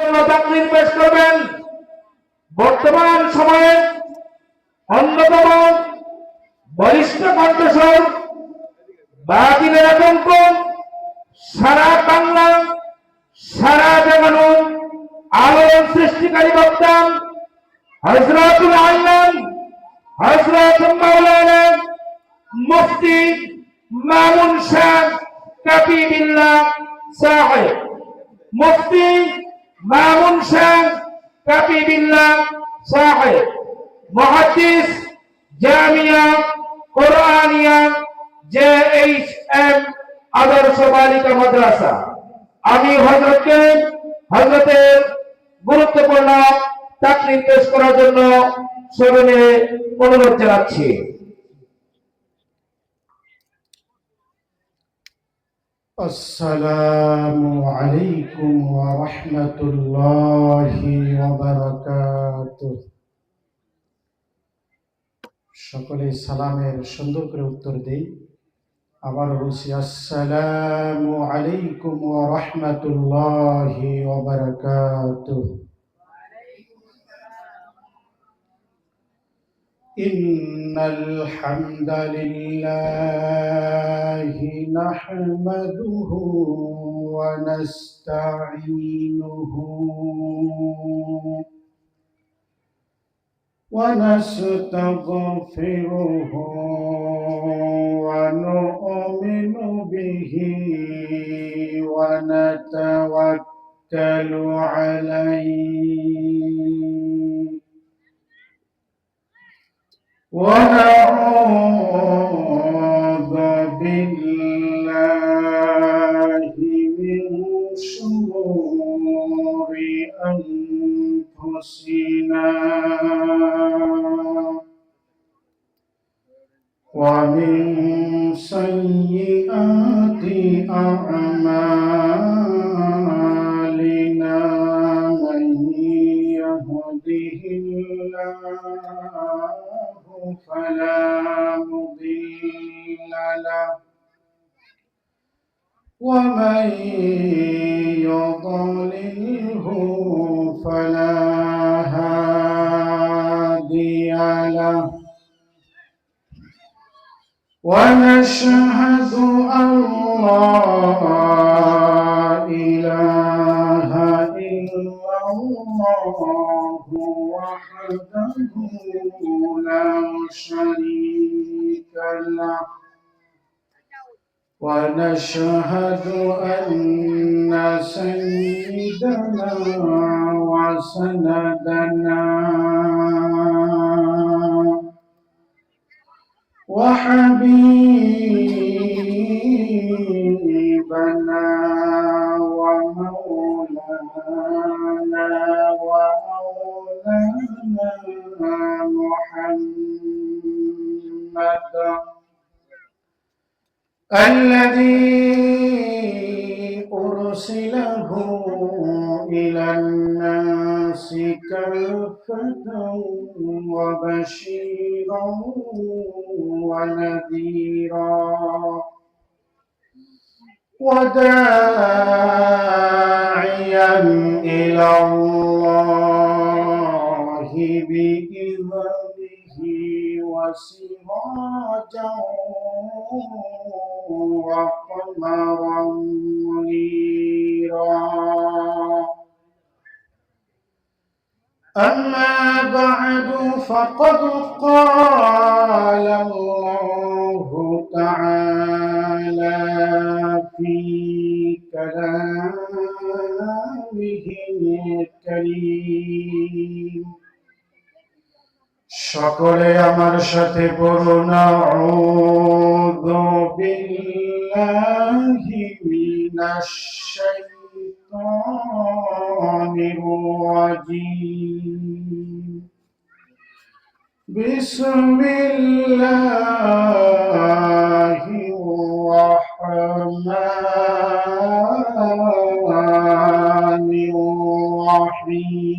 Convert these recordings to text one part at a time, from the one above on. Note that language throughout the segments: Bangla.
জন্য তাকরীর পেশ করবেন বর্তমান সময়ে অন্যতম বলিষ্ঠ কণ্ঠস্বর বাতিলের আতঙ্ক সারা বাংলা সারা জগৎ আলোড়ন সৃষ্টিকারী বক্তা হযরতুল আল্লাম হযরত মাওলানা মুফতি মামুন শাহ কাফিবিল্লাহ সাহেব মুফতি মামুন শাহ কাফিবিল্লাহ সাহেব মুহাদ্দিস জামিয়া কুরআনিয়া JHM আদর্শ বালিকা মাদ্রাসা। আমি হযরতের গুরুত্বপূর্ণ তাকরীর পেশ করার জন্য সবিনয়ে অনুরোধ জানাচ্ছি। আসসালামু আলাইকুম ওয়া রাহমাতুল্লাহি ওয়া বারাকাতুহু। সকলে সালামের সুন্দর করে উত্তর দেই। আবার বলছি আসসালামু আলাইকুম ওয়া রাহমাতুল্লাহি ওয়া বারাকাতুহু। ইন্নাল হামদালিল্লাহি নাহমাদুহু ওয়া নাস্তাঈনুহু ونستغفره ونؤمن به ونتوكل عليه ونعوذ بالله من شرور أنفسنا ومن سيئات أعمالنا من يهده الله فلا مضل له ومن يضلله فلا هادي له ونشهد أن لا إله إلا الله وحده لا شريك له ونشهد أن سيدنا وسندنا وحبيبنا ومولانا وأولانا محمد الذي أرسله إلى الناس كافة وبشيرا ونذيرا وداعيا إلى الله بإذنه وسراجا وقمرا منيرا. أما بعد فقد قال الله تعالى في كلامه الكريم সকলে আমার সাথে পড়ুন আউযু বিল্লাহি মিনাশ শাইতানির রাজীম বিসমিল্লাহির রাহমানির রাহিম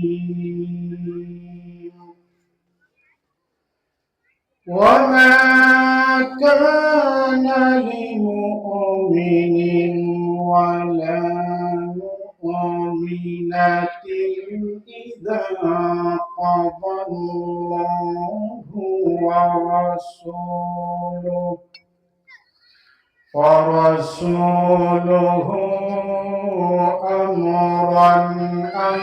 وما كان لمؤمن ولا مؤمنة بينة إذا قضى الله ورسوله أمرا أن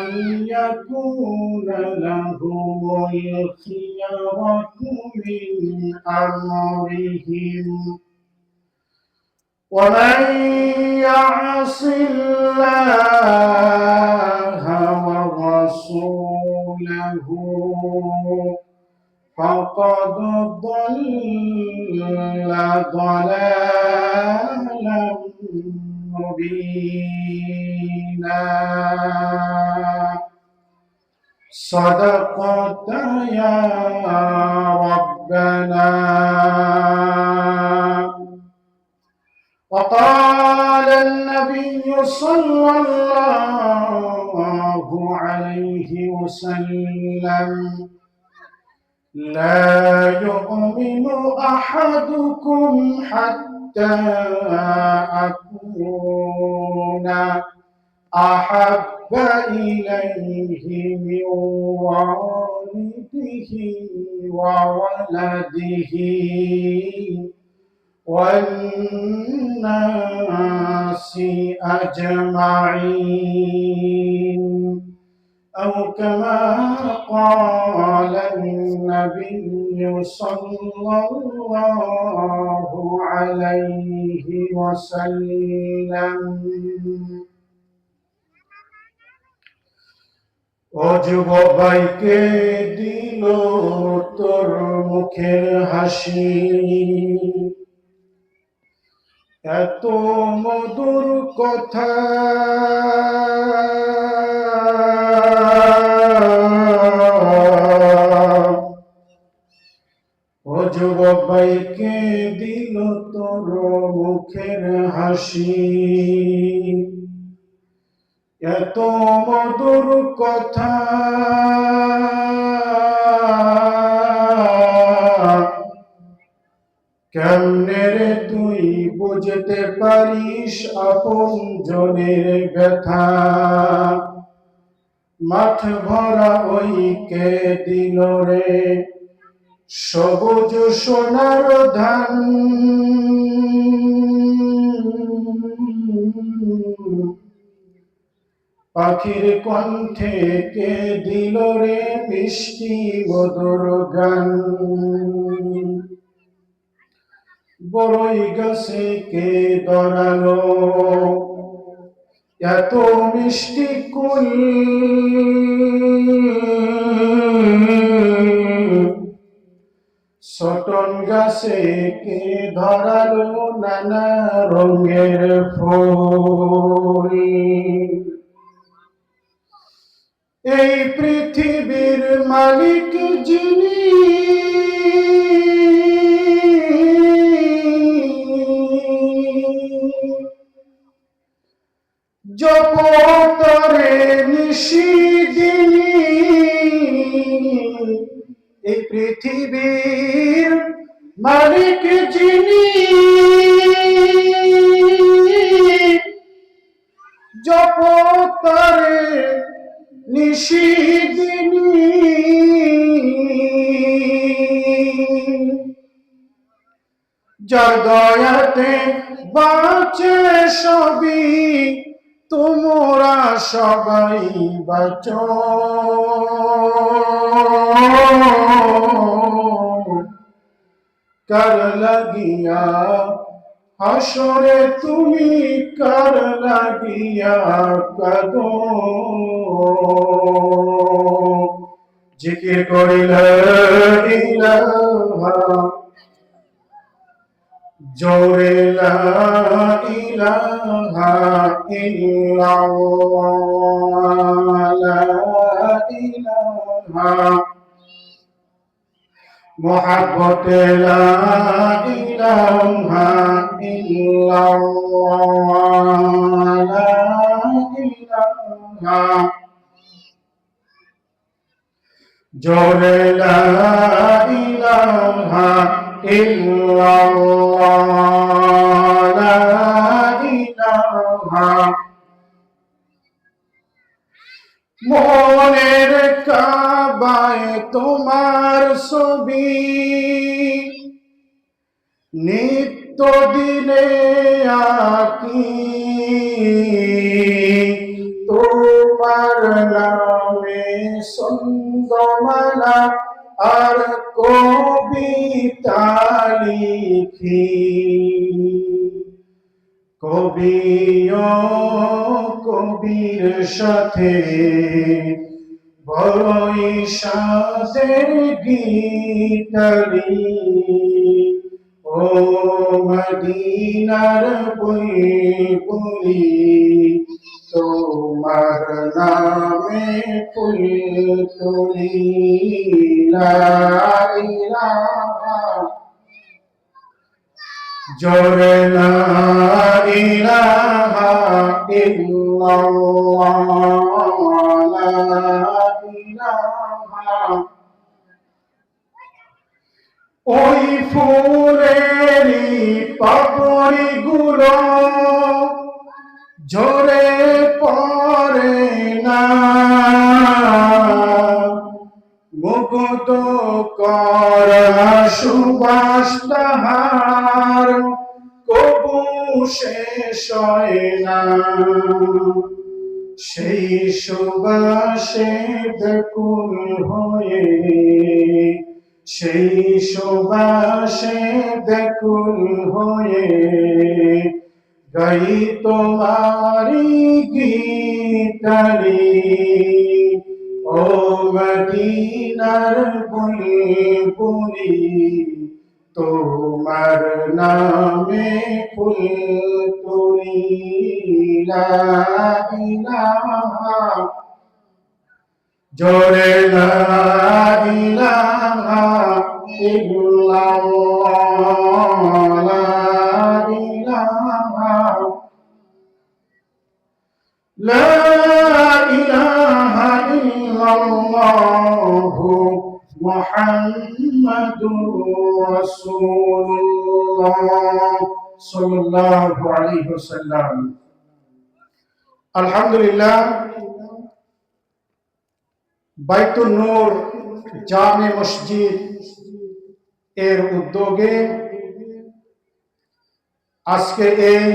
يكون لهم الخيرة من أمرهم ومن يعص الله ورسوله فقد ضل ضلالا مبينا صدقت يا ربنا. وقال النبي صلى الله عليه وسلم لا يؤمن أحدكم حتى أكون أحب إليه من والده وولده والناس أجمعين أو كما قال النبي صلى الله عليه وسلم ও যুবক ভাইকে দিল তোর মুখের হাসি এত মধুর কথা ও যুবক ভাইকে দিল তোর মুখের হাসি এত মধুর কথা কেমনে রে তুই বুঝতে পারিস আপন জনের ব্যথা মাঠ ভরা ওই কে দিল রে সবুজ সোনার ধান পাখির কণ্ঠে কে দিল রে মিষ্টি মধুর গান বড়ই গাছে কে ধরালো এত মিষ্টি কুল সটন গাছে কে ধরালো নানা রঙের ফুল এই পৃথিবীর মালিক যিনি জপতরে নিশিদিনী এই পৃথিবীর মালিক যিনি জপতরে নিশিদিনী যার দয়াতে বাঁচে সবই তোমরা সবাই বাঁচো কার লাগিয়া হাসরে তুমি কার লাগিয়া কাঁদো জিকির করিলা ইলাহা জোরে লা ইলাহা ইল্লাল্লাহ লা ইলাহা মুহাব্বতে লা ইলাহা ইল্লাল্লাহ লা ইলাহা জোরে লা ইলাহা ইল্লাল্লাহ লা ইলাহা মনের কাবায় তোমার ছবি নিত্য দিনে আঁকি, তোমার নামে ছন্দমালা আর কবিতা লিখি। কবিও কবির সাথে বড়ই সাজের গীতালি। ও মদিনার বুলবুলি, তোমার নামে ফুল তুলি। লা ইলাহা জোরে লা ইলাহা ইল্লাল্লাহ, লা ইলাহা। ওই ফুলেরই পাপড়িগুলো ঝরে পড়ে না, মুগ্ধ করা সুবাস তাহার কবু শেষ হয় না। সেই সুবাসে ব্যাকুল হয়ে, সেই সুবাসে ব্যাকুল হয়ে গাই তোমারি গীতালি। ও মদিনার বুলবুলি, তোমার নামে ফুল তুলি। লা ইলাহা জোরে লা ইলাহা ইল্লাল্লাহ, লা ইলাহা। লা ইলাহা ইল্লাল্লাহু মুহাম্মাদুর রাসূলুল্লাহ সাল্লাল্লাহু আলাইহি ওয়াসাল্লাম। আলহামদুলিল্লাহ, বাইতুন নূর জামে মসজিদ এর উদ্যোগে আজকে এই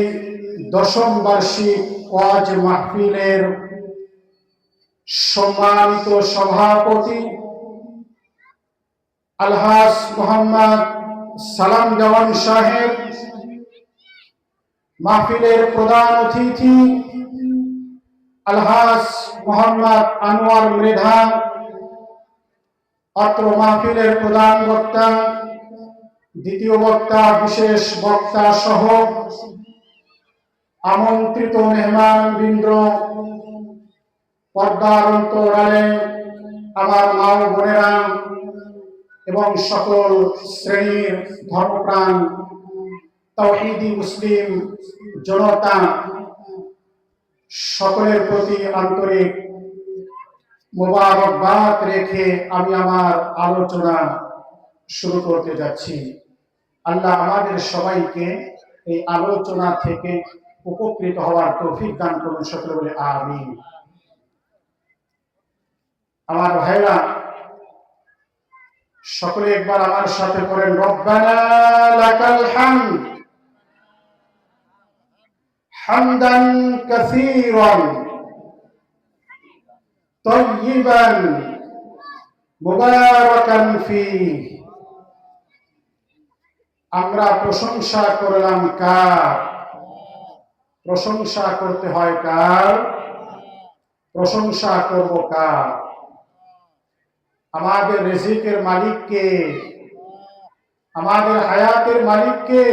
10ম বার্ষিক ওয়াজ মাহফিলের সম্মানিত সভাপতি আলহাজ মোহাম্মদ সালাম দেওয়ান সাহেব, মাহফিলের প্রধান অতিথি আলহাজ মোহাম্মদ আনোয়ার মৃধা, অত্র মাহফিলের প্রধান বক্তা, দ্বিতীয় বক্তা, বিশেষ বক্তা সহ আমন্ত্রিত মেহমানবৃন্দ, পর্দার অন্তরালে আমার মা ও বোনেরা এবং সকল শ্রেণীর ধর্মপ্রাণ তাওহীদি মুসলিম জনতা, সকলের প্রতি আন্তরিক মোবারকবাদ রেখে আমি আমার আলোচনা শুরু করতে যাচ্ছি। আল্লাহ আমাদের সবাইকে এই আলোচনা থেকে উপকৃত হওয়ার তৌফিক দান করুন, সকলে বলে আমিন। আমার ভাইরা, সকলে একবার আমার সাথে করেন রব্বানা লাকাল হামদ হামদান কাসীরান তাইয়িবান মুবারাকান ফীহি। আমরা প্রশংসা করলাম কার? প্রশংসা করতে হয় কার? প্রশংসা করব কার? আমাদের রিজিকের মালিক কে? আমাদের হায়াতের মালিক কে?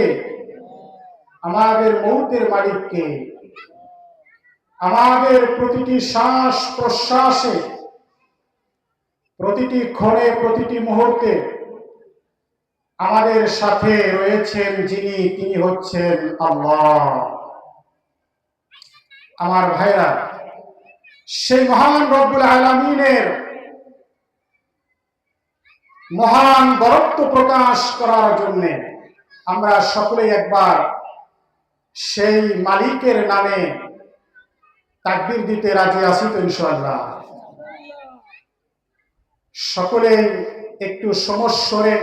আমাদের মৌতের মালিক কে? আমাদের প্রতিটি শ্বাস প্রশ্বাসে, প্রতিটি ক্ষণে, প্রতিটি মুহূর্তে আমাদের সাথে রয়েছেন যিনি, তিনি হচ্ছেন আল্লাহ। আমার ভাইরা, সেই মহান রব্বুল আলামিনের মহান বরত্ব প্রকাশ করার জন্য আমরা সকলেই একবার সেই মালিকের নামে তাকবীর দিতে রাজি আছি তো ইনশাআল্লাহ? সকলে একটু সমস্বরে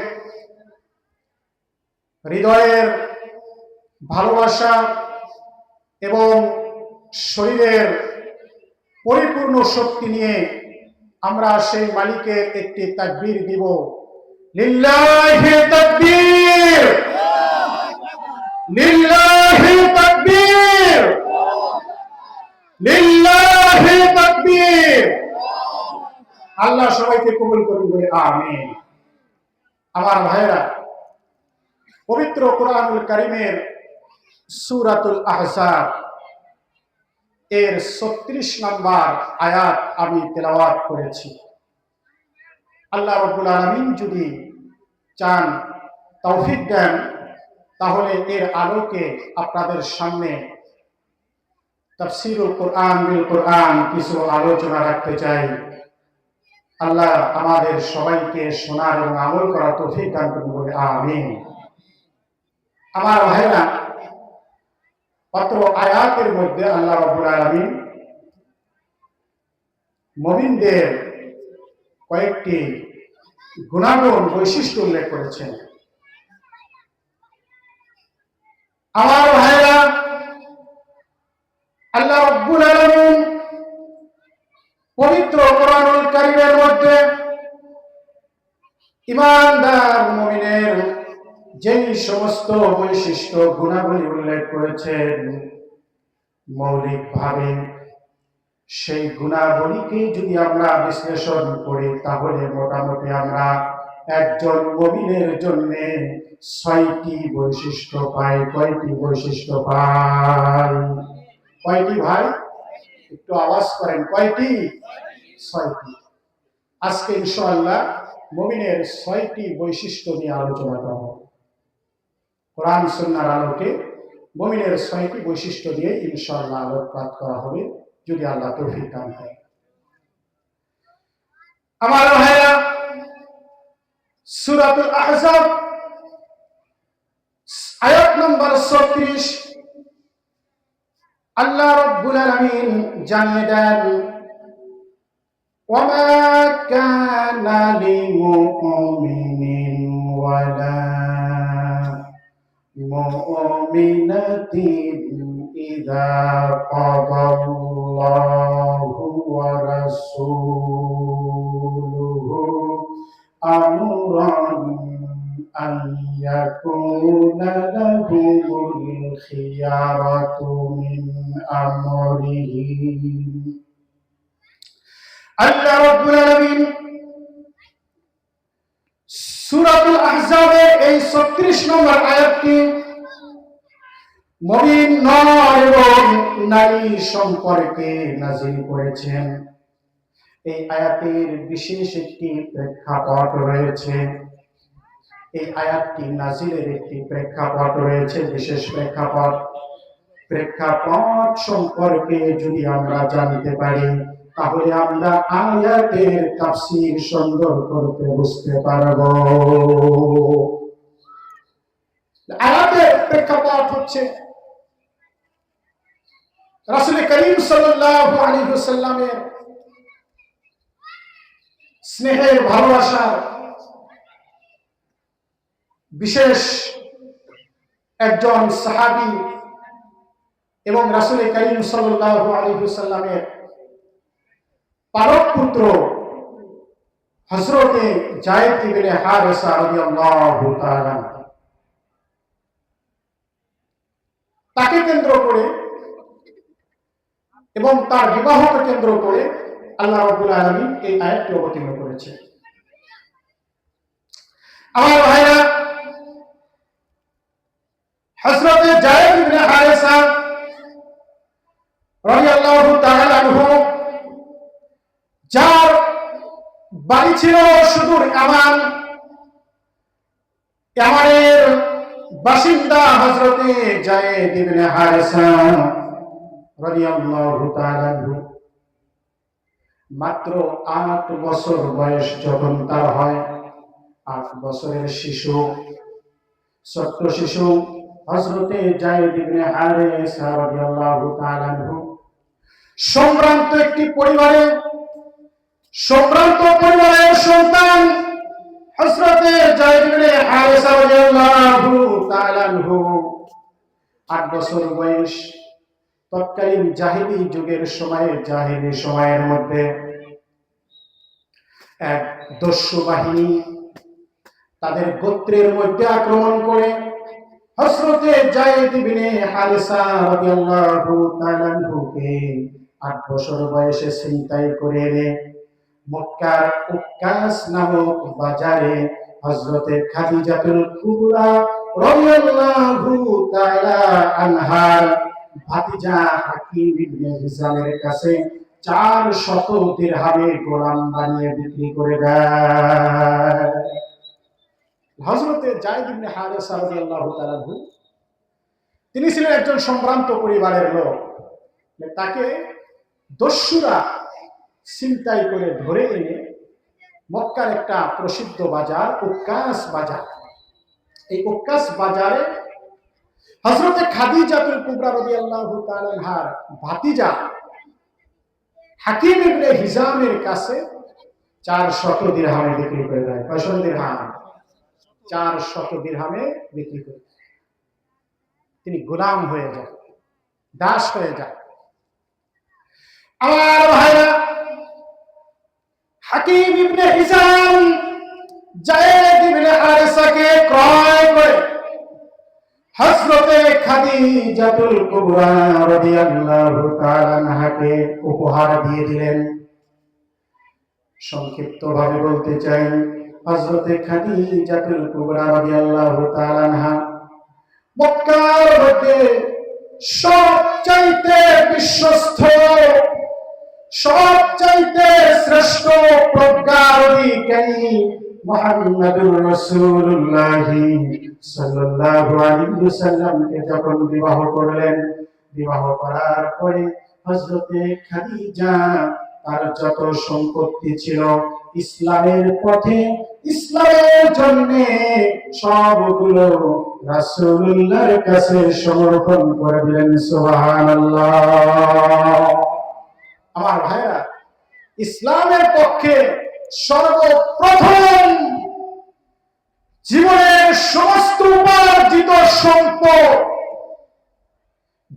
হৃদয়ের ভালোবাসা এবং শরীরের পরিপূর্ণ শক্তি নিয়ে আমরা সেই মালিকের একটি তাকবীর দিব। লিল্লাহি তাকবীর, লিল্লাহি তাকবীর, লিল্লাহি তাকবীর। আল্লাহ সবাইকে কবুল করুন বলে আমিন। আমার ভাইরা, পবিত্র কোরআনুল কারীমের সূরাতুল আহজাব এর ৩৬ নম্বর আয়াত আমি তেলাওয়াত করেছি। আল্লাহ রাব্বুল আলামিন যদি চান, তৌফিক দেন, তাহলে এর আলোকে আপনাদের সামনে তাফসীরুল কোরআন বিল কোরআন কিছু আলোচনা রাখতে চাই। আল্লাহ আমাদের সবাইকে শোনার এবং আমল করার তৌফিক দান করুন বলে আমিন। আমার ভাইরা, অত্র আয়াতের মধ্যে আল্লাহ রাব্বুল আলামিন মুমিনদের কয়েকটি গুণাগুণ বৈশিষ্ট্য উল্লেখ করেছেন। আমার ভাইরা, আল্লাহ রাব্বুল আলামিন পবিত্র কোরআনুল কারীমের মধ্যে ঈমানদার মুমিনের যেই সমস্ত বৈশিষ্ট্য গুণাবলী উল্লেখ করেছেন, মৌলিকভাবে সেই গুণাবলীকে যদি আমরা বিশ্লেষণ করি, তাহলে মোটামুটি আমরা একজন মুমিনের জন্য ৬টি বৈশিষ্ট্য পাই। কয়টি বৈশিষ্ট্য পাই? কয়টি ভাই? একটু আওয়াজ করেন, কয়টি? ৬টি। আজকে ইনশাআল্লাহ মুমিনের ৬টি বৈশিষ্ট্য নিয়ে আলোচনা করা হবে। কোরআন সুন্নাহর আলোকে মুমিনের ৬টি বৈশিষ্ট্য নিয়ে ইনশাআল্লাহ আলোকপাত করা হবে, যদি আল্লাহ তৌফিক দান করেন। আমার ভাইরা, সূরাতুল আহজাব আয়াত নম্বর ৩৬ আল্লাহ রাব্বুল আলামিন জানিয়ে দেন, ওয়ামা কানা লিমুমিনিন ওয়ালা মুমিনাতিন ইযা কাদাল্লাহু ওয়া রাসূলুহু আমরান আন ইয়াকুনা লাহুমুল খিয়ারাতু মিন আমরিহিম। আল্লাহ রাব্বুল আলামিন সূরাতুল আহজাবের এই ৩৬ নম্বর আয়াতটি মুমিন নর এবং নারী সম্পর্কে নাযিল করেছেন। এই আয়াতের বিশেষ একটি প্রেক্ষাপট রয়েছে। এই আয়াতটি নাযিলের একটি প্রেক্ষাপট রয়েছে, বিশেষ প্রেক্ষাপট সম্পর্কে যদি আমরা জানতে পারি, তাহলে আমরা আয়াতের তাফসীর সুন্দর করতে বুঝতে পারব। আয়াতের প্রেক্ষাপট হচ্ছে রাসূল করিম সাল্লাল্লাহু আলাইহি ওয়াসাল্লামের স্নেহের, ভালোবাসার বিশেষ একজন সাহাবী এবং রাসূল করিম সাল্লাল্লাহু আলাইহি ওয়াসাল্লামের পালক পুত্র হযরতে যায়েদ ইবনে হারেসা রাদিয়াল্লাহু তাআলা, তাকে কেন্দ্র করে এবং তার বিবাহকে কেন্দ্র করে আল্লাহ রাব্বুল আলামিন এই আয়াতটি অবতীর্ণ করেছে। আমার ভাইরা, হযরতে যায়েদ ইবনে হারেসা রাদিয়াল্লাহু তাআলা আনহু, যার বাড়ি ছিল সুদূর ইয়ামানের বাসিন্দা হযরতে যায়েদ ইবনে হারেসা রাদিয়াল্লাহু তাআলা আনহু, মাত্র ৮ বছর বয়স যখন তার হয়, ৮ বছরের শিশু, ছোট্ট শিশু হযরতে যায়েদ ইবনে হারেসা রাদিয়াল্লাহু তাআলা আনহু সম্ভ্রান্ত একটি পরিবারে সম্ভ্রান্ত পরিবারের সন্তান হযরতে যায়েদ ইবনে হারেসা রাদিয়াল্লাহু তাআলা আনহু ৮ বছর বয়স। তৎকালীন জাহিলি যুগের সময়ের মধ্যে এক দস্যু বাহিনী তাদের গোত্রের মধ্যে আক্রমণ করে হযরতে যায়েদ ইবনে হারেসা রাদিয়াল্লাহু তাআলা আনহুকে ৮ বছর বয়সে ছিনতাই করে এনে মক্কার উক্কাস নামক বাজারে হযরতে খাদিজাতুল কুবরা রাদিয়াল্লাহু তাআলা আনহার ভাতিজা হাকিম ইবনে হিজামের কাছে 400 দিরহামে গোলাম বানিয়ে বিক্রি করে দেয়। হযরতে যায়েদ ইবনে হারেসা রাদিয়াল্লাহু তাআলা তিনি ছিলেন একজন সম্ভ্রান্ত পরিবারের লোক। তাকে দস্যুরা ছিনতাই করে ধরে এনে মক্কার একটা প্রসিদ্ধ বাজার উক্কাস বাজার, এই উক্কাস বাজারে হযরতে খাদিজাতুল কুবরা রাদিয়াল্লাহু তাআলা আনহার ভাতিজা হাকিম ইবনে হিজামের কাছে 400 দিরহামে বিক্রি করে দেয়। কয়শো দিরহাম? 400 দিরহামে বিক্রি করে তিনি গোলাম হয়ে যায়, দাস হয়ে যায়। আমার ভাইরা, হাকিম ইবনে হিজাম যায়েদ ইবনে হারেসাকে ক্রয় করে হযরতে খাদিজাতুল কুবরা রাদিয়াল্লাহু তাআলা আনহাকে উপহার দিয়ে দিলেন। সংক্ষিপ্তভাবে বলতে চাই, হযরতে খাদিজাতুল কুবরা রাদিয়াল্লাহু তাআলা আনহা মক্কার মধ্যে সবচাইতে বিশ্বস্ত, সবচাইতে শ্রেষ্ঠ প্রজ্ঞার অধিকারী মুহাম্মদুর রাসূলুল্লাহ সাল্লাল্লাহু আলাইহি ওয়াসাল্লামকে যখন বিবাহ করলেন, বিবাহ করার পরে হযরতে খাদিজা তার যত সম্পত্তি ছিল ইসলামের পথে, ইসলামের জন্য সবগুলো রাসূলুল্লাহর কাছে সমর্পণ করে দিলেন। সুবহানাল্লাহ। আমার ভাইরা, ইসলামের পক্ষে সর্বপ্রথম জীবনের সমস্ত উপার্জিত সম্পদ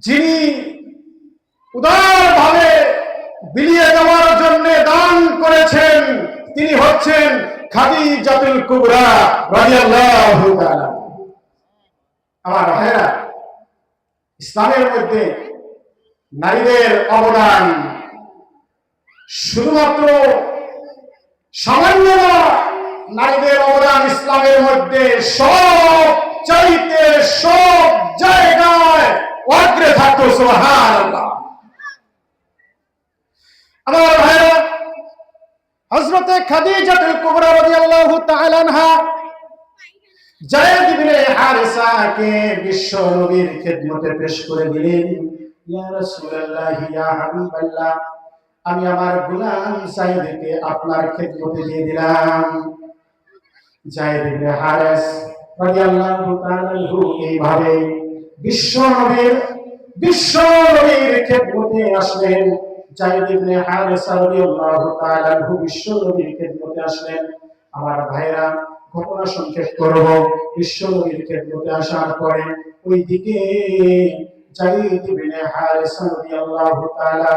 যিনি উদারভাবে বিলিয়ে দেওয়ার জন্য দান করেছেন, তিনি হচ্ছেন খাদিজাতুল কুবরা রাদিয়াল্লাহু তাআলা। আমার ভাইরা, ইসলামের মধ্যে নারীদের অবদান শুধুমাত্র সামান্য নয়, নারীদের অবদান ইসলামের মধ্যে সব চাইতে সব জায়গায় অগ্রে থাকতো। সুবহানাল্লাহ। আমার ভাইরা, হযরতে খাদিজাতুল কুবরা রাদিয়াল্লাহু তাআলা আনহা যায়েদ ইবনে হারেসাকে বিশ্ব নবীর খেদমতে পেশ করে দিলেন। ইয়া রাসূলুল্লাহ, ইয়া হাবিবাল্লাহ, আমি আমার গোলাম যায়েদকে আপনার খেদমতে দিয়ে দিলাম। যায়েদ ইবনে হারেস রাদিয়াল্লাহু তাআলা এইভাবে বিশ্ব নবীর খেদমতে আসলেন। যায়েদ ইবনে হারেসা রাদিয়াল্লাহু তাআলা বিশ্ব নবীর খেদমতে আসলেন। আমার ভাইরা, ঘটনা সংক্ষেপ করব। বিশ্ব নবীর খেদমতে আসার পরে ওইদিকে যায়েদ ইবনে হারেসা রাদিয়াল্লাহু তাআলা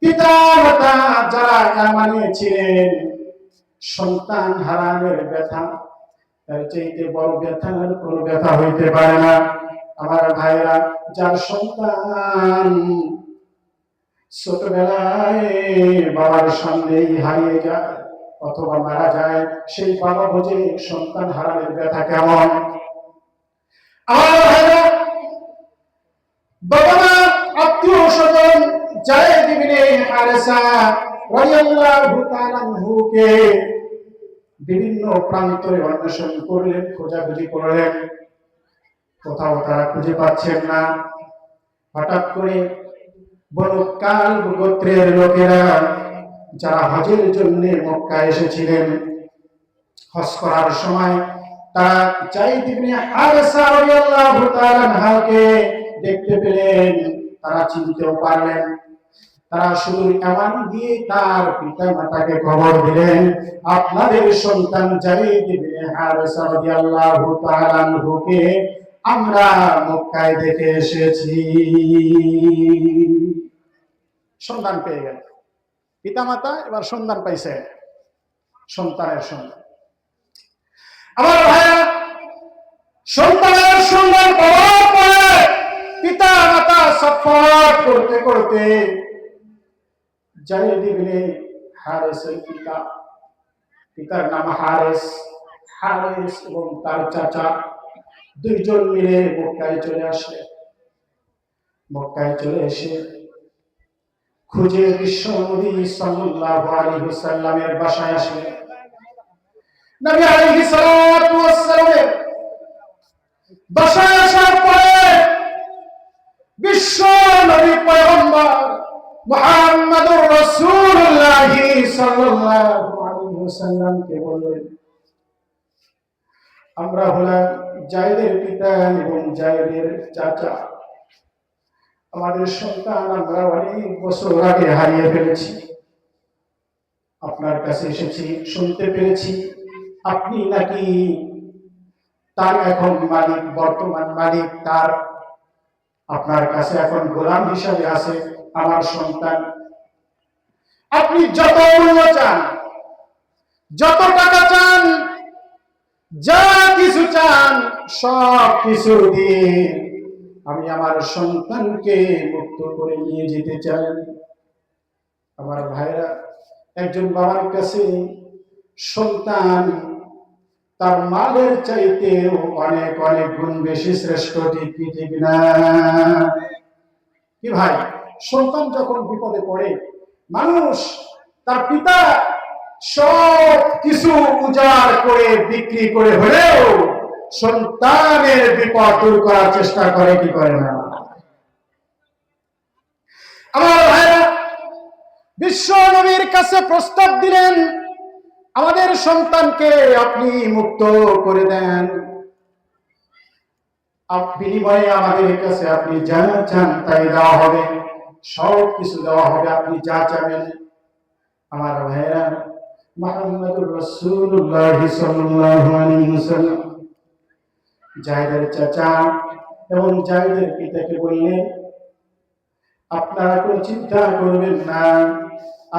পিতা মাতা যারা মানিয়েছিলেন, সন্তান হারানোর ব্যথা তার চাইতে বড় ব্যথার কোনো ব্যথা হইতে পারে না। আমার ভাইরা, যার সন্তান ছোটবেলায় বাবার সামনেই হারিয়ে যায় অথবা মারা যায়, সেই বাবা বোঝে সন্তান হারানোর ব্যথা কেমন। আমার ভাইরা, বাবা মা, আত্মীয় স্বজন যায়েদ ইবনে হারেসা রাদিয়াল্লাহু তাআলা আনহুকে বিভিন্ন প্রান্তরে অন্বেষণ করলেন, খোঁজাখুঁজি করলেন, কোথাও তারা খুঁজে পাচ্ছেন না। হঠাৎ করে বনু কালব গোত্রের লোকেরা যারা হজের জন্য মক্কা এসেছিলেন, হজ করার সময় তারা যায়েদ ইবনে হারেসা রাদিয়াল্লাহু তাআলা আনহুকে দেখতে পেলেন। তারা চিনতেও পারলেন। তারা শুধু এমন দিয়ে তার পিতা মাতাকে খবর দিলেন, আপনাদের সন্তান যায়েদ ইবনে হারেসা রাদিয়াল্লাহু তাআলা আনহুকে আমরা মক্কায় দেখে এসেছি। সন্তান পেয়ে গেল পিতা মাতা, এবার সন্তান পাইছে, সন্তানের সন্তান। আমার ভাইয়া, সন্তানের সন্তান পাওয়ার পরে পিতা মাতা সাফাত করতে করতে যায়েদ ইবনে হারেসের পিতার নাম হারেস, হারেস এবং তার চাচা দুইজন মিলে মক্কায় চলে আসে। মক্কায় চলে এসে খুঁজে বিশ্ব নবী সাল্লাল্লাহু আলাইহি ওয়াসাল্লামের বাসায় আসে। নবী আলাইহিস সালাতু ওয়াস সালামের বাসায় আসার পরে বিশ্ব নবী পয়গম্বর মুহাম্মদুর রাসূলুল্লাহ সাল্লাল্লাহু আলাইহি ওয়াসাল্লামকে বললেন, আমরা হলাম যায়েদের পিতা এবং যায়েদের চাচা। আমাদের সন্তান আমরা অনেক বছর আগে হারিয়ে ফেলেছি। আপনার কাছে এসেছি, শুনতে পেরেছি আপনি নাকি তার এখন মালিক, বর্তমান মালিক তার, আপনার কাছে এখন গোলাম হিসাবে আছে আমার সন্তান। আপনি যত মূল্য চান, যত টাকা চান, যা কিছু চান, সব কিছু দিয়ে আমি আমার সন্তানকে মুক্ত করে নিয়ে যেতে চাই। আমার ভাইরা, একজন বাবার কাছে সন্তান তার মালের চাইতেও অনেক অনেক গুণ বেশি শ্রেষ্ঠ, ঠিক না? কি ভাই, সন্তান যখন বিপদে পড়ে, মানুষ তার পিতা সব কিছু উজাড় করে বিক্রি করে হলেও সন্তানের বিপদ দূর করার চেষ্টা করে, কি করে না? আমার ভাইরা, বিশ্ব নবীর কাছে প্রস্তাব দিলেন, আমাদের সন্তানকে আপনি মুক্ত করে দেন, বিনিময়ে আমাদের কাছে আপনি যা চান তাই দেওয়া হবে, সব কিছু দেওয়া হবে, আপনি যা চাবেন। আমার ভাইরা, মুহাম্মদুর রাসূলুল্লাহ সাল্লাল্লাহু আলাইহি ওয়াসাল্লাম যায়েদের চাচা এবং যায়েদের পিতাকে বললেন, আপনারা কোনো চিন্তা করবেন না,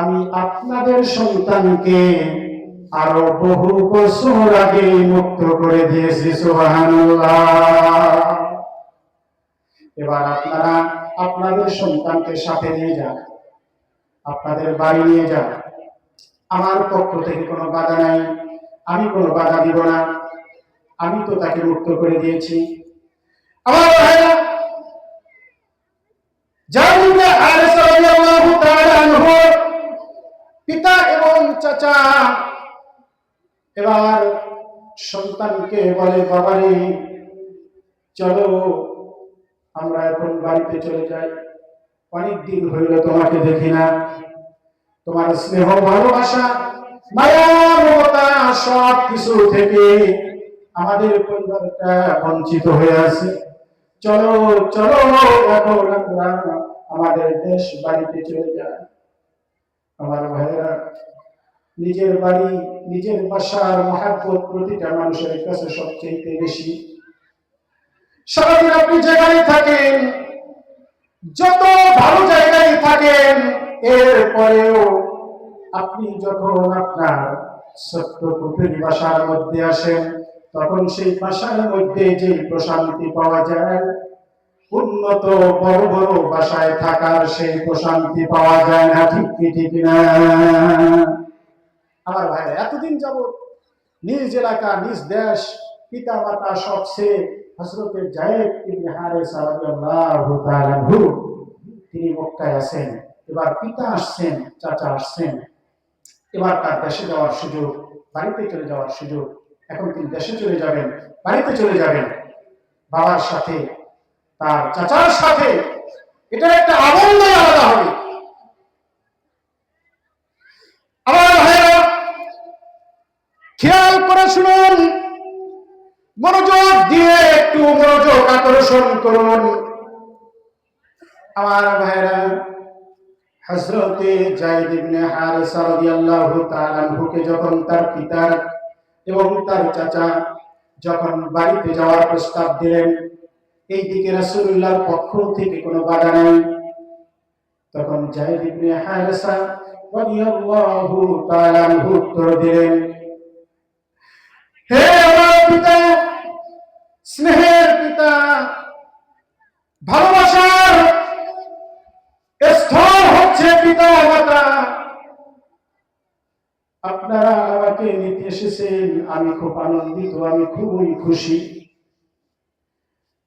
আমি আপনাদের সন্তানকে আরো বহু বছর আগে মুক্ত করে দিয়েছি। সুবহানাল্লাহ। এবার আপনারা আপনাদের সন্তানকে সাথে নিয়ে যান, আপনাদের বাড়ি নিয়ে যান। আমার পক্ষ থেকে কোনো বাধা নাই, আমি কোনো বাধা দিব না, আমি তো তাকে মুক্ত করে দিয়েছি। আমার ভাইরা, যায়েদ ইবনে হারেসা রাদিয়াল্লাহু তাআলা আনহু পিতা এবং চাচা এবার সন্তানকে বলে, বাবারে চলো আমরা এখন বাড়িতে চলে যাই, অনেক দিন হইল তোমাকে দেখি না, তোমার স্নেহ ভালোবাসা মায়া মমতা সব কিছু থেকে আমাদের পরিবারটা বঞ্চিত হয়ে আছে। চলো চলো এখন আমরা আমাদের দেশ বাড়িতে চলে যাই। আমার ভাইরা, নিজের বাড়ি, নিজের বাসার মহব্বত প্রতিটা মানুষের কাছে সবচেয়ে বেশি। সারাদিন আপনি যেখানে থাকেন, যত ভালো জায়গায় থাকেন, এরপরেও আপনি যখন আপনার ছোট্ট কুটির বাসার মধ্যে আসেন, তখন সেই বাসার মধ্যে যে প্রশান্তি পাওয়া যায়, উন্নত বড় বড় বাসায় থাকার সেই প্রশান্তি পাওয়া যায় না, ঠিক না? আমার ভাই, এতদিন যাবত নিজ এলাকা, নিজ দেশ, পিতা মাতা সবচেয়ে হযরতে যায়েদ ইবনে হারেসা রাদিয়াল্লাহু তাআলা আনহু তিনি মক্কায় আছেন। এবার পিতা আসছেন, চাচা আসছেন, এবার তার দেশে যাওয়ার সুযোগ, বাড়িতে চলে যাওয়ার সুযোগ। এখন তিনি দেশে চলে যাবেন, বাড়িতে চলে যাবেন বাবার সাথে, তার চাচার সাথে। এটা একটা আনন্দ আলাদা হবে। আমার ভাইরা, খেয়াল করে শুনুন, মনোযোগ দিয়ে একটু মনোযোগ আকর্ষণ করুন। আমার ভাইরা, হযরতে যায়েদ ইবনে হারেসা রাদিয়াল্লাহু তাআলা আনহুকে যখন তার পিতা এবং তার চাচা যখন বাড়িতে যাওয়ার প্রস্তাব দিলেন, এই দিকে রাসূলুল্লাহর পক্ষ থেকে কোনো বাধা নাই, তখন যায়েদ ইবনে হারেসা রাদিয়াল্লাহু তাআলা আনহু উত্তর দিলেন, হে আমার পিতা, স্নেহের পিতা, ভালোবাসার স্থল হচ্ছে পিতা মাতা, আপনারা আমাকে নিতে এসেছেন, আমি খুব আনন্দিত, আমি খুবই খুশি।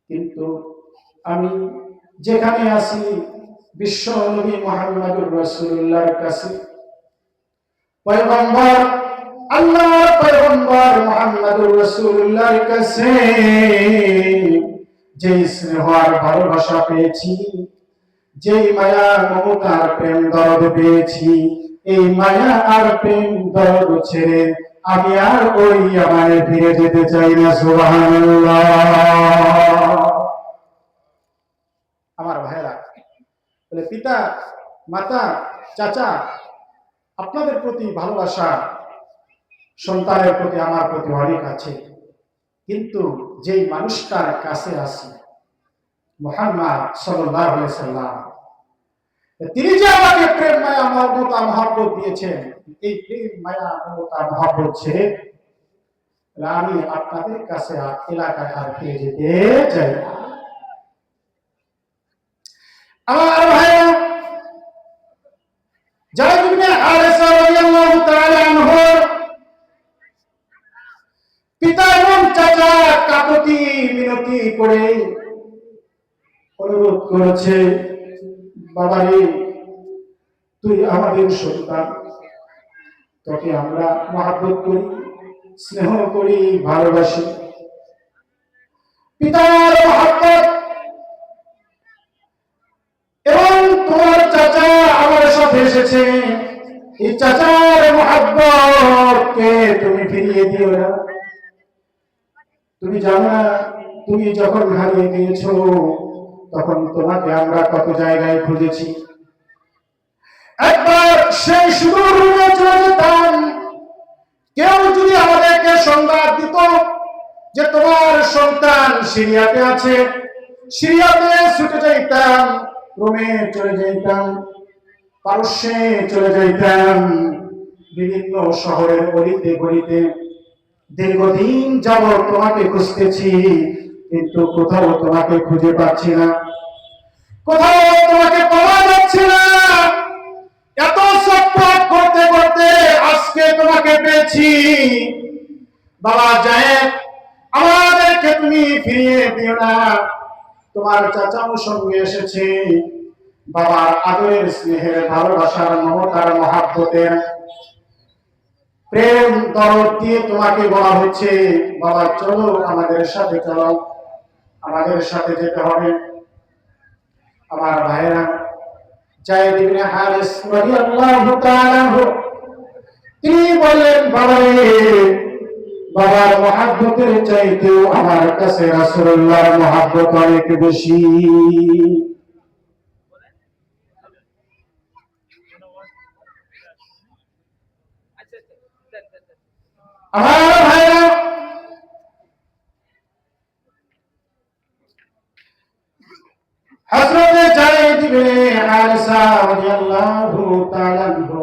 কিন্তু আমি যেখানে আছি বিশ্ব নবী মুহাম্মদুর রাসূলুল্লাহর কাছে, পয়গম্বর, আল্লাহর পয়গম্বর মুহাম্মদুর রাসূলুল্লাহর কাছে যে স্নেহ আর ভালোবাসা পেয়েছি, যেই মায়া মমতার প্রেম দরদ পেয়েছি, এই মায়া আর প্রেম দরদ ছেড়ে আমি আর ওই আমায় ফিরে যেতে চাই না। সুবহানাল্লাহ। আমার ভাইরা বলে, পিতা, মাতা, চাচা, আপনাদের প্রতি ভালোবাসা সন্তানের প্রতি আমার প্রতি অনেক আছে, কিন্তু যেই মানুষটার কাছে আছি, মুহাম্মদ সাল্লাল্লাহু আলাইহি সাল্লাম, তিনি যে আমাকে প্রেম মায়া মমতা মহব্বত দিয়েছেন, এই প্রেম মায়া মমতা মহব্বত ছেড়ে আমি আপনাদের কাছে এলাকায় আর ফিরে যেতে চাই না। আমার ভাইরা, যায়েদ ইবনে হারেসা রাদিয়াল্লাহু তাআলা আনহু পিতা এবং চাচা কাকুতি মিনতি করে অনুরোধ করেছে, বাবারে, তুই আমাদের সন্তান, তোকে আমরা মহব্বত করি, স্নেহ করি, ভালোবাসি। পিতার মহব্বত এবং তোমার চাচা আমার সাথে এসেছে, এই চাচার মহব্বতকে তুমি ফিরিয়ে দিও না। তুমি জানো না, তুমি যখন হারিয়ে গিয়েছো তখন তোমাকে আমরা কত জায়গায় খুঁজেছি। একবার সেই সুদূর রুমে চলে যেতাম, কেউ যদি আমাদেরকে সংবাদ দিত যে তোমার সন্তান সিরিয়াতে আছে, সিরিয়াতে ছুটে যাইতাম, রোমে চলে যাইতাম, পারস্যে চলে যাইতাম, বিভিন্ন শহরের গলিতে গলিতে দীর্ঘদিন যাবত তোমাকে খুঁজতেছি, কিন্তু কোথাও তোমাকে খুঁজে পাচ্ছি না, কোথাও তোমাকে পাওয়া যাচ্ছে না। এত ছটফট করতে করতে আজকে তোমাকে পেয়েছি। বাবা যায়েদ, আমাদেরকে তুমি ফিরিয়ে দিও না। তোমার চাচাও সঙ্গে এসেছে, বাবার আদরের, স্নেহের, ভালোবাসার, মমতার, মহাব্বতের প্রেম দরদ দিয়ে তোমাকে বলা হচ্ছে, বাবা চলো, আমাদের সাথে চলো, আমাদের সাথে যেতে হবে। আমার ভাইরা, যায়েদ ইবনে হারেস রাদিয়াল্লাহু তাআলা আনহু তিনি বললেন, বাবারে, বাবার মহব্বতের চাইতেও আমার কাছে রাসূলুল্লাহর মহব্বত অনেক বেশি। আমার ভাইরা, হযরত যায়েদ ইবনে হারেসা রাদিয়াল্লাহু তাআলা আনহু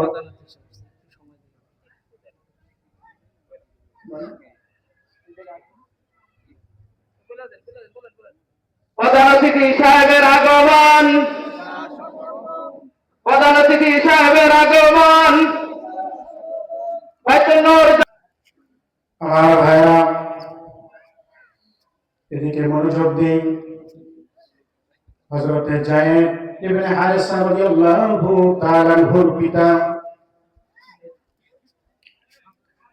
প্রধান অতিথি সাহেবের আগমন, প্রধান অতিথি সাহেবের আগমন। আমার ভাইরা, এদিকে মনোযোগ দিন। হযরত যায়েদ ইবনে হারেসা রাদিয়াল্লাহু তাআলা আনহুর পিতা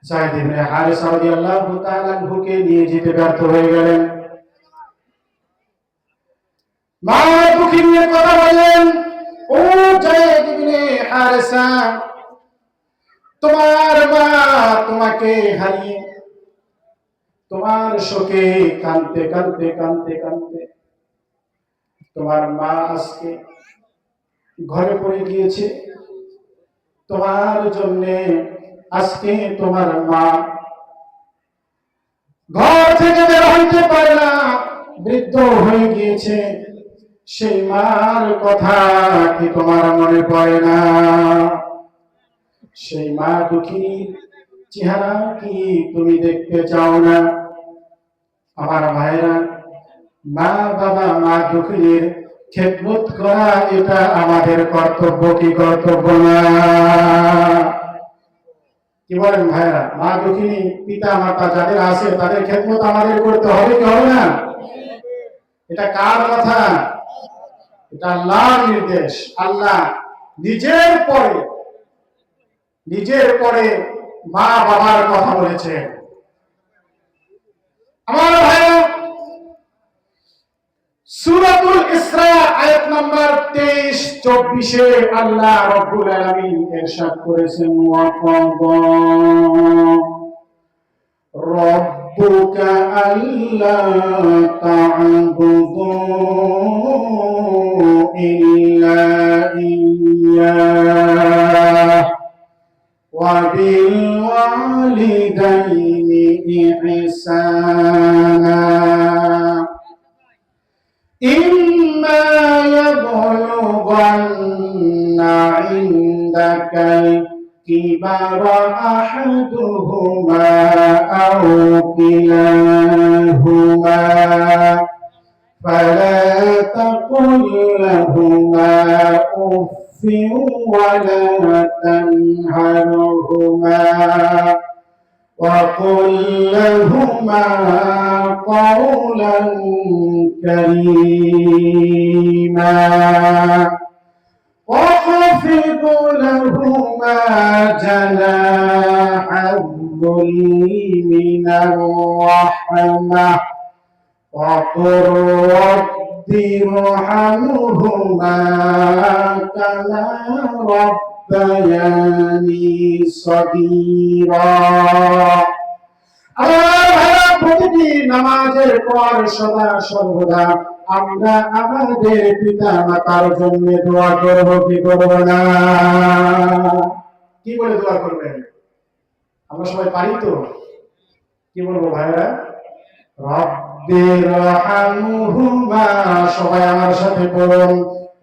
যায়েদ ইবনে হারেসা রাদিয়াল্লাহু তাআলা আনহুকে নিয়ে যেতে ব্যর্থ হয়ে গেলেন। মা দুঃখী নিয়ে কথা বললেন, ও যায়েদ ইবনে হারেসা, তোমার মা তোমাকে হারিয়ে তোমার শোকে কাঁদতে কাঁদতে কাঁদতে কাঁদতে তোমার মা আজকে ঘরে পড়ে গিয়েছে, তোমার জন্য আজকে তোমার মা ঘর থেকে বের হইতে পারে না, বৃদ্ধ হয়ে গিয়েছে। সেই মার কথা কি তোমার মনে পড়ে না? সেই মা দুঃখী চেহারা কি তুমি দেখতে চাও না? আমার ভাইরা, মা বাবা মা দুঃখীর খেদমত করা এটা আমাদের কর্তব্য কি কর্তব্য না? কি বলেন ভাইরা? মা দুঃখিনী পিতা মাতা যাদের আছে তাদের খেদমত আমাদের করতে হবে কি হবে না? এটা কার কথা? এটা আল্লাহর নির্দেশ। আল্লাহ নিজের পরে মা বাবার কথা বলেছেন। আমার ভাইরা, সূরাতুল ইসরা আয়াত নাম্বার 23-24-এ আল্লাহ রাব্বুল আলামিন ইরশাদ করেছেন, ওয়া ক্বাদা রাব্বুকা আল্লা তা'বুদু ইল্লা ইয়্যাহ ওয়া বিল ওয়ালিদাইনি ইহসানা إما يبلغن عندك الكبر أحدهما أو كلاهما فلا تقل لهما أف ولا تنهرهما وقل لهما قولا كريما واخفض لهما جناح الذل من الرحمة وقل رب ارحمهما كما ربياني صغيرا। প্রতিটি নামাজের পর সদা সর্বদা আমরা আমাদের পিতা মাতার জন্য দোয়া করব কি করব না? কি বলে দোয়া করবেন? আমরা সবাই পারি তো? কি বলবো ভাইরা? রব্বিরহামহুমা, সবাই আমার সাথে বলুন,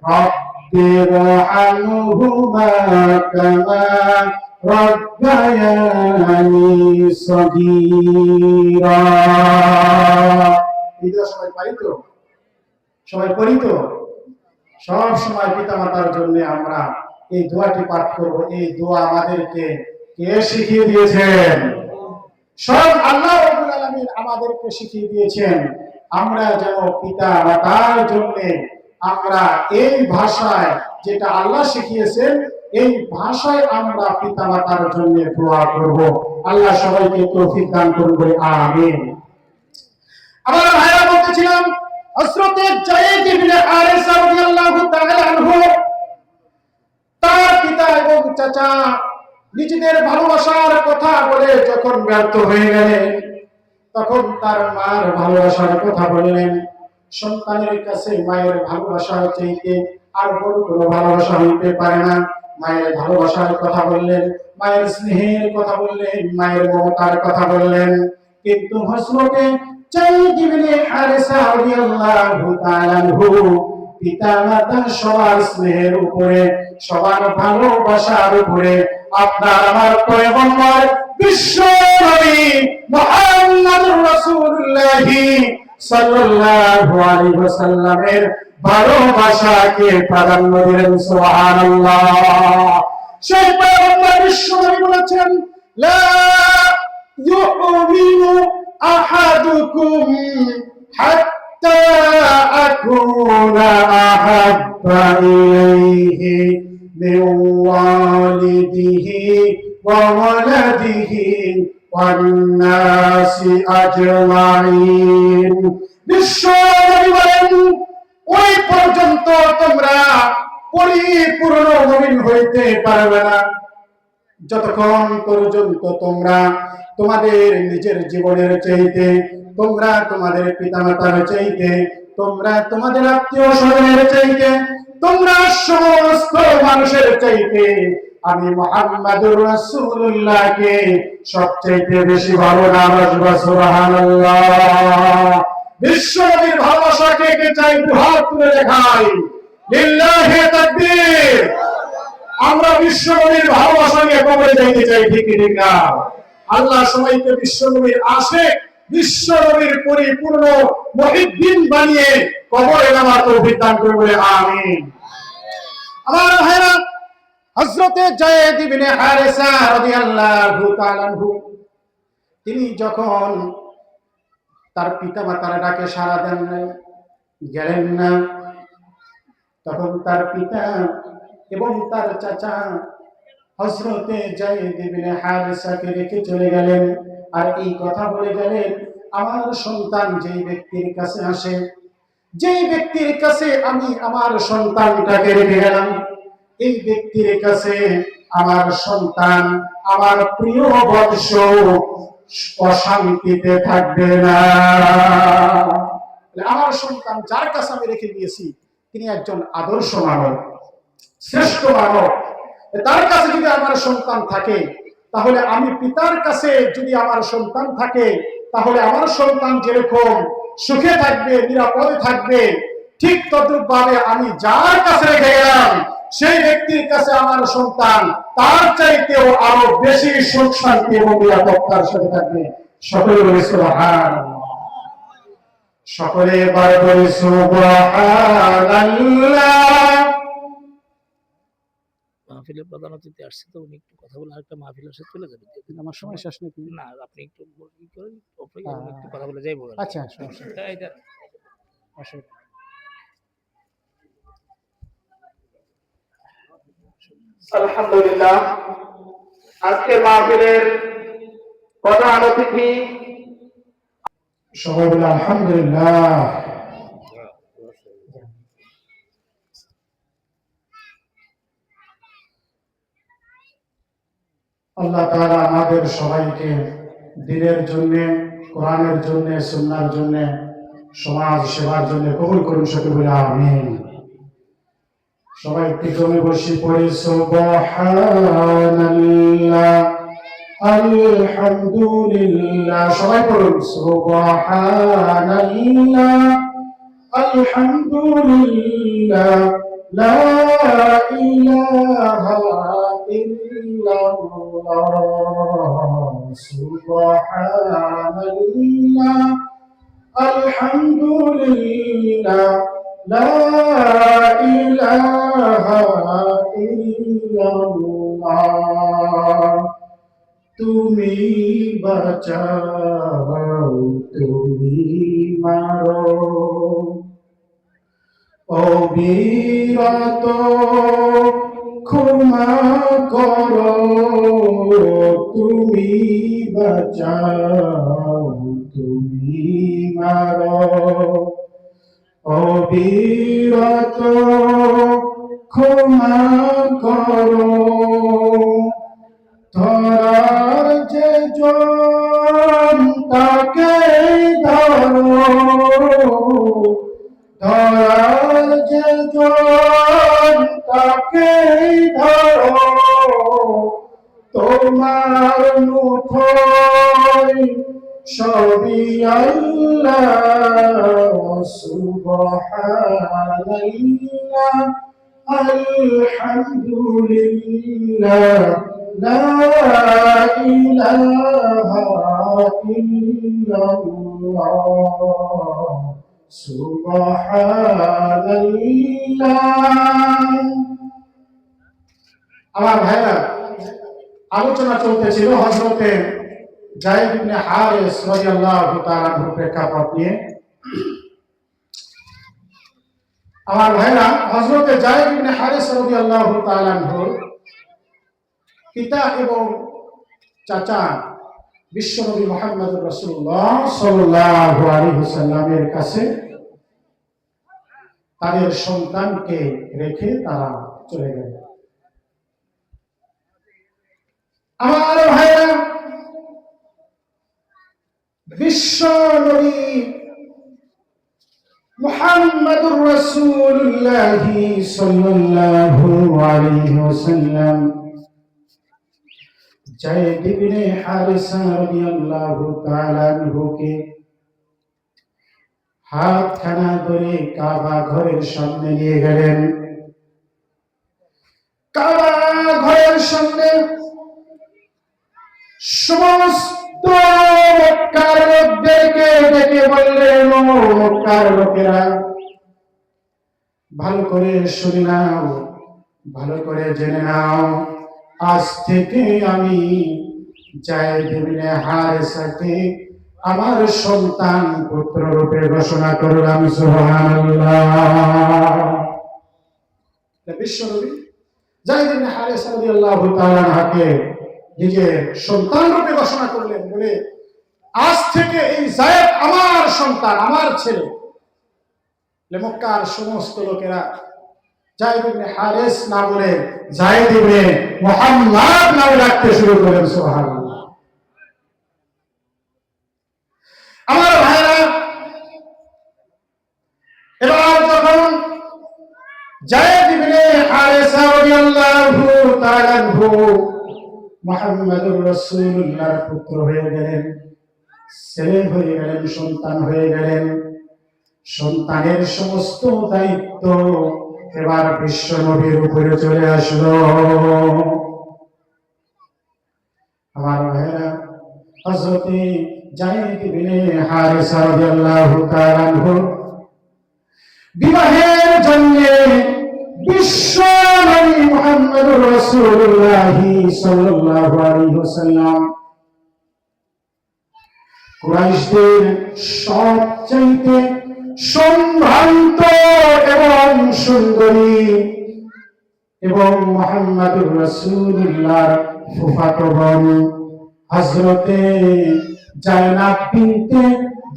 রব্বিরহামহুমা কামা রব্বায়ানি সগীরা। এই দোয়া সবাই পারি তো? সবাই পড়ি তো? সব সময় পিতা মাতার জন্য আমরা এই দোয়াটি পাঠ করব। এই দোয়া আমাদেরকে কে শিখিয়ে দিয়েছেন? সব আল্লাহ রাব্বুল আলামিন আমাদেরকে শিখিয়ে দিয়েছেন। আমরা যেন পিতা মাতার জন্য আমরা এই ভাষায়, যেটা আল্লাহ শিখিয়েছেন, এই ভাষায় আমরা পিতা মাতার জন্য দোয়া করব। আল্লাহ সবাইকে তৌফিক দান করুন বলে আমিন। আমরা ভাইরা বলতেছিলাম, হযরত যায়েদ ইবনে হারেসা রাদিয়াল্লাহু তাআলা আনহু তার পিতা এবং চাচা নিজেদের ভালোবাসার কথা বলে যখন ব্যর্থ হয়ে গেলেন, তখন তার মার ভালোবাসার কথা বললেন। সন্তানের কাছে মায়ের ভালোবাসা চাইতে আর বড় কোনো ভালোবাসা হইতে পারে না। মায়ের ভালোবাসার কথা বললেন, মায়ের স্নেহের কথা বললেন, মায়ের মমতার কথা বললেন। কিন্তু হযরতে যায়েদ ইবনে হারেসা রাদিয়াল্লাহু তাআলা আনহু পিতা মাতা সবার স্নেহের উপরে, সবার ভালোবাসার উপরে আপনার আমার পয়গম্বর বিশ্ব নবী মুহাম্মদুর রাসূলুল্লাহ সাল্লাল্লাহু আলাইহি ওয়াসাল্লামের ভালোবাসাকে প্রাধান্য দিলেন। সুবহানাল্লাহ। সেই পয়গম্বর বিশ্ব নবী বলেছেন, লা ইউমিনু আহাদুকুম হাত্তা আকুনা আহাব্বা ইলাইহি মিন ওয়ালিদিহি ওয়া ওয়ালাদিহি ওয়ান নাসি আজমাইন। বিশ্ব নবী বলেন, ওই পর্যন্ত তোমরা পরিপূর্ণ মুমিন হইতে পারবে না যতক্ষণ পর্যন্ত তোমরা তোমাদের নিজের জীবনের চাইতে, তোমরা তোমাদের পিতামাতার চাইতে, তোমরা তোমাদের আত্মীয় স্বজনের চাইতে, তোমরা সমস্ত মানুষের চাইতে আমি মুহাম্মাদুর রাসূলুল্লাহকে সবচেয়ে বেশি ভালো নামাজবা সুবহানাল্লাহ। বিশ্বনবীর ভালোবাসাকে কে চাই দুহাত তুলে দেখাই, লিল্লাহি তাকবীর। আমরা বিশ্বনবীর ভালোবাসা নিয়ে কবরে যাইতে চাই, ঠিক না? আল্লাহ সবাইকে বিশ্বনবীর আশিক, বিশ্বনবীর পরিপূর্ণ মুহিব্বিন বানিয়ে কবরে নামার তৌফিক দান করে বলে আমিন। আমার ভাইরা, হযরতে যায়েদ ইবনে হারেসা রাদিয়াল্লাহু তাআলা আনহু তিনি যখন তার পিতামাতার ডাকে সাড়া দেন গেলেন না, তখন তার পিতা এবং তার চাচা হযরতে যায়েদ ইবনে হারেসাকে রেখে চলে গেলেন। আর এই কথা বলে গেলেন, আমার সন্তান যেই ব্যক্তির কাছে আসে, যেই ব্যক্তির কাছে আমি আমার সন্তানটাকে রেখে গেলাম, এই ব্যক্তির কাছে আমার সন্তান, আমার প্রিয় বৎস অশান্তিতে থাকবে না। আমার সন্তান যার কাছে আমি রেখে দিয়েছি তিনি একজন আদর্শ মানব, শ্রেষ্ঠ মানব। তার কাছে যদি আমার সন্তান থাকে, তাহলে আমি পিতার কাছে যদি আমার সন্তান থাকে, তাহলে আমার সন্তান যেরকম সুখে থাকবে, নিরাপদে থাকবে, ঠিক তদ্রূপ ভাবে আমি যার কাছে রেখে গেলাম সেই ব্যক্তির কাছে আমার সন্তান তার চাইতেও আরো বেশি সুখ শান্তি এবং নিরাপত্তার সাথে থাকবে। সকলে বলি সুবহানাল্লাহ, সকলে এবার বলি সুবহানাল্লাহ। মাহফিলের প্রধান অতিথি আসছে, তো উনি একটু কথা বলে আরেকটা মাহফিল আসে চলে যাবে। আমার সময় শেষ নাকি? না, আপনি একটু ই করেন, একটু কথা বলে যাইবো। আচ্ছা, সমস্যা নেই। এইটা অসুবিধা। আলহামদুলিল্লাহ, আজকের মাহফিলের প্রধান অতিথি সবাই বলে আলহামদুলিল্লাহ। আল্লাহ তাআলা আমাদের সবাইকে দ্বীনের জন্য, কোরআনের জন্য, সুন্নাহর জন্য, সমাজ সেবার জন্য কবুল করুন। সকলে বলে আমিন। সবাই একটু জমে বসে পড়ি সুবহানাল্লাহ, আলহামদুলিল্লাহ। সবাই পড়ুন সুবহানাল্লাহ, আলহামদুলিল্লাহ, লা ইলাহা ইল্লাল্লাহ, সুবহানাল্লাহ, আলহামদুলিল্লাহ, লা ইলাহা ইল্লাল্লাহ। তুমি বাঁচাও, তুমি মারো, অবিরত ক্ষমা করো, তুমি বাঁচাও, তুমি মারো, অবিরত ক্ষমা করো। ধরার যে জন তাকে ধরো, ধরার যে জন তাকে ধরো, তোমার মুঠোয় সবই আল্লাহ, সুবহানাল্লাহ, আলহামদুলিল্লাহ, লা ইলাহা ইল্লাল্লাহ, সুবহানাল্লাহ। আমার ভাইরা, আলোচনা চলতেছিল হযরতে যায়েদ ইবনে হারেস রাদিয়াল্লাহু তাআলা আনহু প্রেক্ষাপট নিয়ে। আমার ভাইরা, হযরতে যায়েদ ইবনে হারেস রাদিয়াল্লাহু তাআলা আনহু পিতা এবং চাচা বিশ্বনবী মুহাম্মদুর রাসূলুল্লাহ সাল্লাল্লাহু আলাইহি ওয়াসাল্লামের কাছে তাদের সন্তানকে রেখে তারা চলে গেল। আমার ভাইরা, বিশ্বনবী মুহাম্মাদুর রাসূলুল্লাহ সাল্লাল্লাহু আলাইহি ওয়াসাল্লাম যায়েদ ইবনে হারিসা রাদিয়াল্লাহু তাআলা আনহুকে হাতখানা ধরে কাবা ঘরের সামনে নিয়ে গেলেন। কাবা ঘরের সামনে সমস্ত মক্কার লোকদেরকে ডেকে বললেন, ও মক্কার লোকেরা, ভালো করে শুনে নাও, ভালো করে জেনে নাও, আজ থেকে আমি যায়েদ ইবনে হারিসাকে আমার সন্তান পুত্র রূপে ঘোষণা করলাম। সুবহানাল্লাহ। বিশ্বনবী যায়েদ ইবনে হারিসা রাদিয়াল্লাহু তাআলা আনহুকে নিজের সন্তান রূপে ঘোষণা করলেন, বলে আজ থেকে এই যায়েদ আমার সন্তান, আমার ছেলে। মক্কার সমস্ত লোকেরা যায়েদ ইবনে হারিস না বলে যায়েদ ইবনে মুহাম্মদ নামে ডাকতে শুরু করেন। সুবহানাল্লাহ। আমার ভাইরা, এবার যখন যায়েদ ইবনে হারিসা রাদিয়াল্লাহু তাআলা আনহু মুহাম্মদুর রাসূলুল্লাহর পুত্র হয়ে গেলেন, ছেলে হয়ে গেলেন, সন্তান হয়ে গেলেন, সন্তানের সমস্ত দায়িত্ব এবার বিশ্ব নবীর উপরে চলে আসলো। আমার ভাইরা, হযরত যায়েদ ইবনে হারিসা রাদিয়াল্লাহু তাআলা আনহু বিবাহের জন্য বিশ্ব নবী মুহাম্মদুর রাসূলুল্লাহ সাল্লাল্লাহু আলাইহি ওয়াসাল্লাম কুরাইশদের সবচাইতে সম্ভ্রান্ত এবং সুন্দরী এবং মুহাম্মদুর রাসূলুল্লাহর ফুফাতো বোন হযরতে জায়নাব বিনতে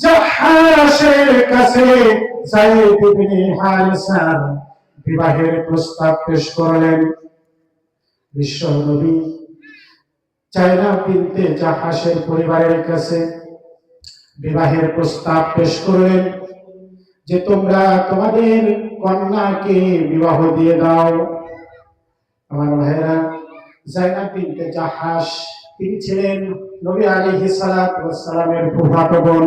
জাহাশের কাছে যায়েদ ইবনে হারিসার বিবাহের প্রস্তাব পেশ করলেন। বিশ্ব নবী জায়নাব বিনতে জাহাশের পরিবারের কাছে বিবাহের প্রস্তাব পেশ করলেন যে তোমরা তোমাদের কন্যাকে বিবাহ দিয়ে দাও। আমার ভাইরা, জায়নাব বিনতে জাহাশ তিনি ছিলেন নবী আলাইহিস সালাতু ওয়াস সালামের ফুফাতো বোন,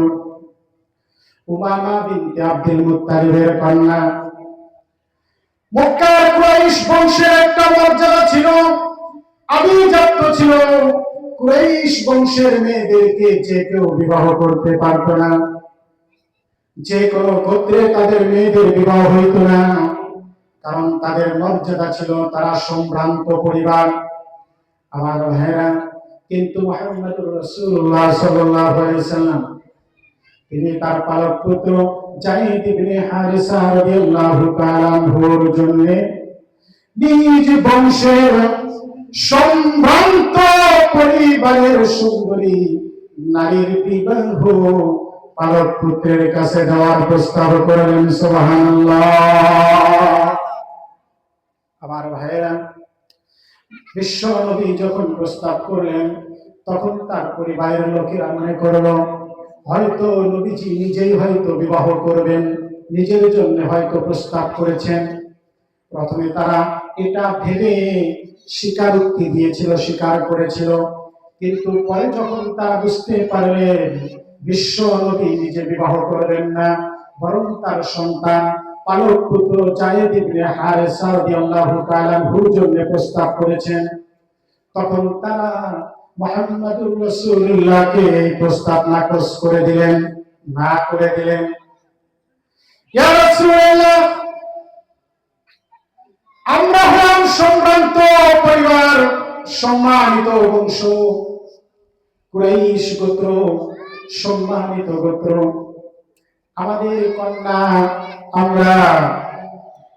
উমামা বিনতে আব্দুল মুত্তালিবের কন্যা। মক্কার কুরাইশ বংশের একটা মর্যাদা ছিল, আভিজাত্য ছিল। কুরাইশ বংশের মেয়েদেরকে যে কেউ বিবাহ করতে পারত না, যে কোনো গোত্রে তাদের মেয়েদের বিবাহ হইত না, কারণ তাদের মর্যাদা ছিল, তারা সম্ভ্রান্ত পরিবার। আমার ভাইরা, কিন্তু মুহাম্মদুর রাসূলুল্লাহ সাল্লাল্লাহু আলাইহি ওয়াসাল্লাম তিনি তার পালক পুত্র যায়েদ ইবনে হারিসা রাদিয়াল্লাহু তাআলা আনহুর জন্য নিজ বংশের সম্ভ্রান্ত পরিবারের সুন্দরী নারীর বিবাহ পালক পুত্রের কাছে দেওয়ার প্রস্তাব করলেন। সুবহানাল্লাহ। আমার ভাইরা, বিশ্ব নবী যখন প্রস্তাব করলেন তখন তার পরিবারের লোকেরা মনে করলো হয়তো নবীজি নিজেই হয়তো বিবাহ করবেন, নিজের জন্য হয়তো প্রস্তাব করেছেন। প্রথমে তারা এটা ভেবে স্বীকারোক্তি দিয়েছিল, স্বীকার করেছিল, কিন্তু পরে যখন তারা বুঝতে পারলেন বিশ্ব নবী নিজে বিবাহ করবেন না, বরং তার সন্তান পালক পুত্র যায়েদ ইবনে হারিসা রাদিয়াল্লাহু তাআলা আনহুর জন্য প্রস্তাব করেছেন, তখন তারা মুহাম্মদুর রাসূলুল্লাহকে এই প্রস্তাব নাকচ করে দিলেন, না করে দিলেন। ইয়া রাসূলুল্লাহ, আমরা হলাম সম্ভ্রান্ত পরিবার, সম্মানিত বংশ, কুরাইশ গোত্র, সম্মানিত গোত্র। আমাদের কন্যা আমরা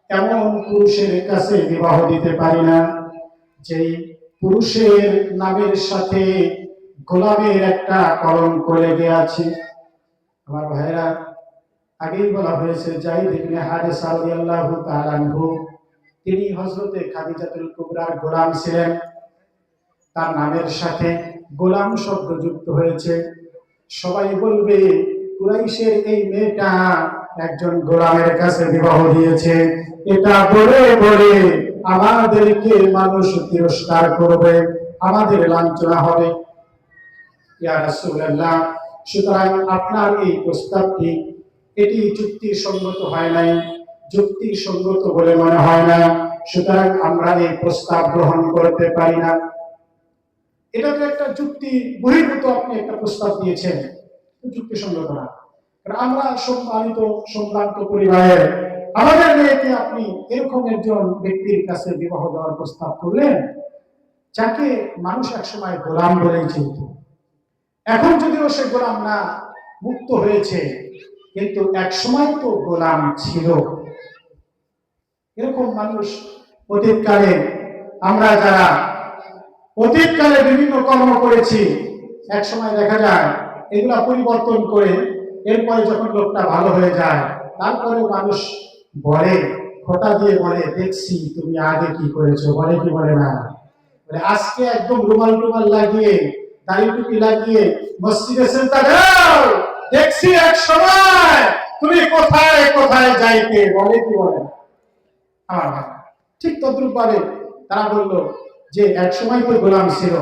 এমন পুরুষের কাছে বিবাহ দিতে পারি না যেই পুরুষের নামের সাথে গোলামের একটা কলঙ্ক লেগে আছে। আমার ভাইরা, আগেই বলা হয়েছে যায়েদ ইবনে হারিসা রাদিয়াল্লাহু তাআলা আনহু তিনি হযরতে খাদিজাতুল কুবরার গোলাম ছিলেন। তার নামের সাথে গোলাম শব্দ যুক্ত হয়েছে। সবাই বলবে কুরাইশের এই মেয়েটা একজন গোলামের কাছে বিবাহ দিয়েছে, এটা বলে বলে আমাদেরকে মানুষ তিরস্কার করবে, আমাদের লাঞ্ছনা হবে। ইয়া রাসূলুল্লাহ, সুতরাং আপনার এই প্রস্তাবটি এটি যুক্তিসঙ্গত হয় নাই, যুক্তিসঙ্গত বলে মনে হয় না, সুতরাং আমরা এই প্রস্তাব গ্রহণ করতে পারি না। এটা তো একটা যুক্তি বহির্ভূত, আপনি একটা প্রস্তাব দিয়েছেন, যুক্তিসঙ্গত না। কারণ আমরা সম্ভ্রান্ত পরিবারের আমাদের মেয়েকে আপনি এরকম একজন ব্যক্তির কাছে বিবাহ দেওয়ার প্রস্তাব করলেন, যাকে মানুষ একসময় গোলাম বলেই চিনত। এখন যদিও সে গোলাম না, মুক্ত হয়েছে, কিন্তু একসময় তো গোলাম ছিল। এরকম মানুষ অতীতকালে, আমরা যারা অতীতকালে বিভিন্ন কর্ম করেছি, এক সময় দেখা যায় এগুলা পরিবর্তন করে এরপরে যখন লোকটা ভালো হয়ে যায়, তারপরে মানুষ বলে, খোটা দিয়ে বলে, দেখছি তুমি আগে কি করেছো, বলে কি বলে না? বলে আজকে একদম রুমাল টুমাল লাগিয়ে, দাড়ি টুপি লাগিয়ে মসজিদে সেজদা দাও, দেখছি এক সময় তুমি কোথায় কোথায় যাইতে, বলে কি বলে না? আমার ভাই ঠিক তদ্রুপ ভাবে তারা বললো যে এক সময় তো গোলাম ছিল,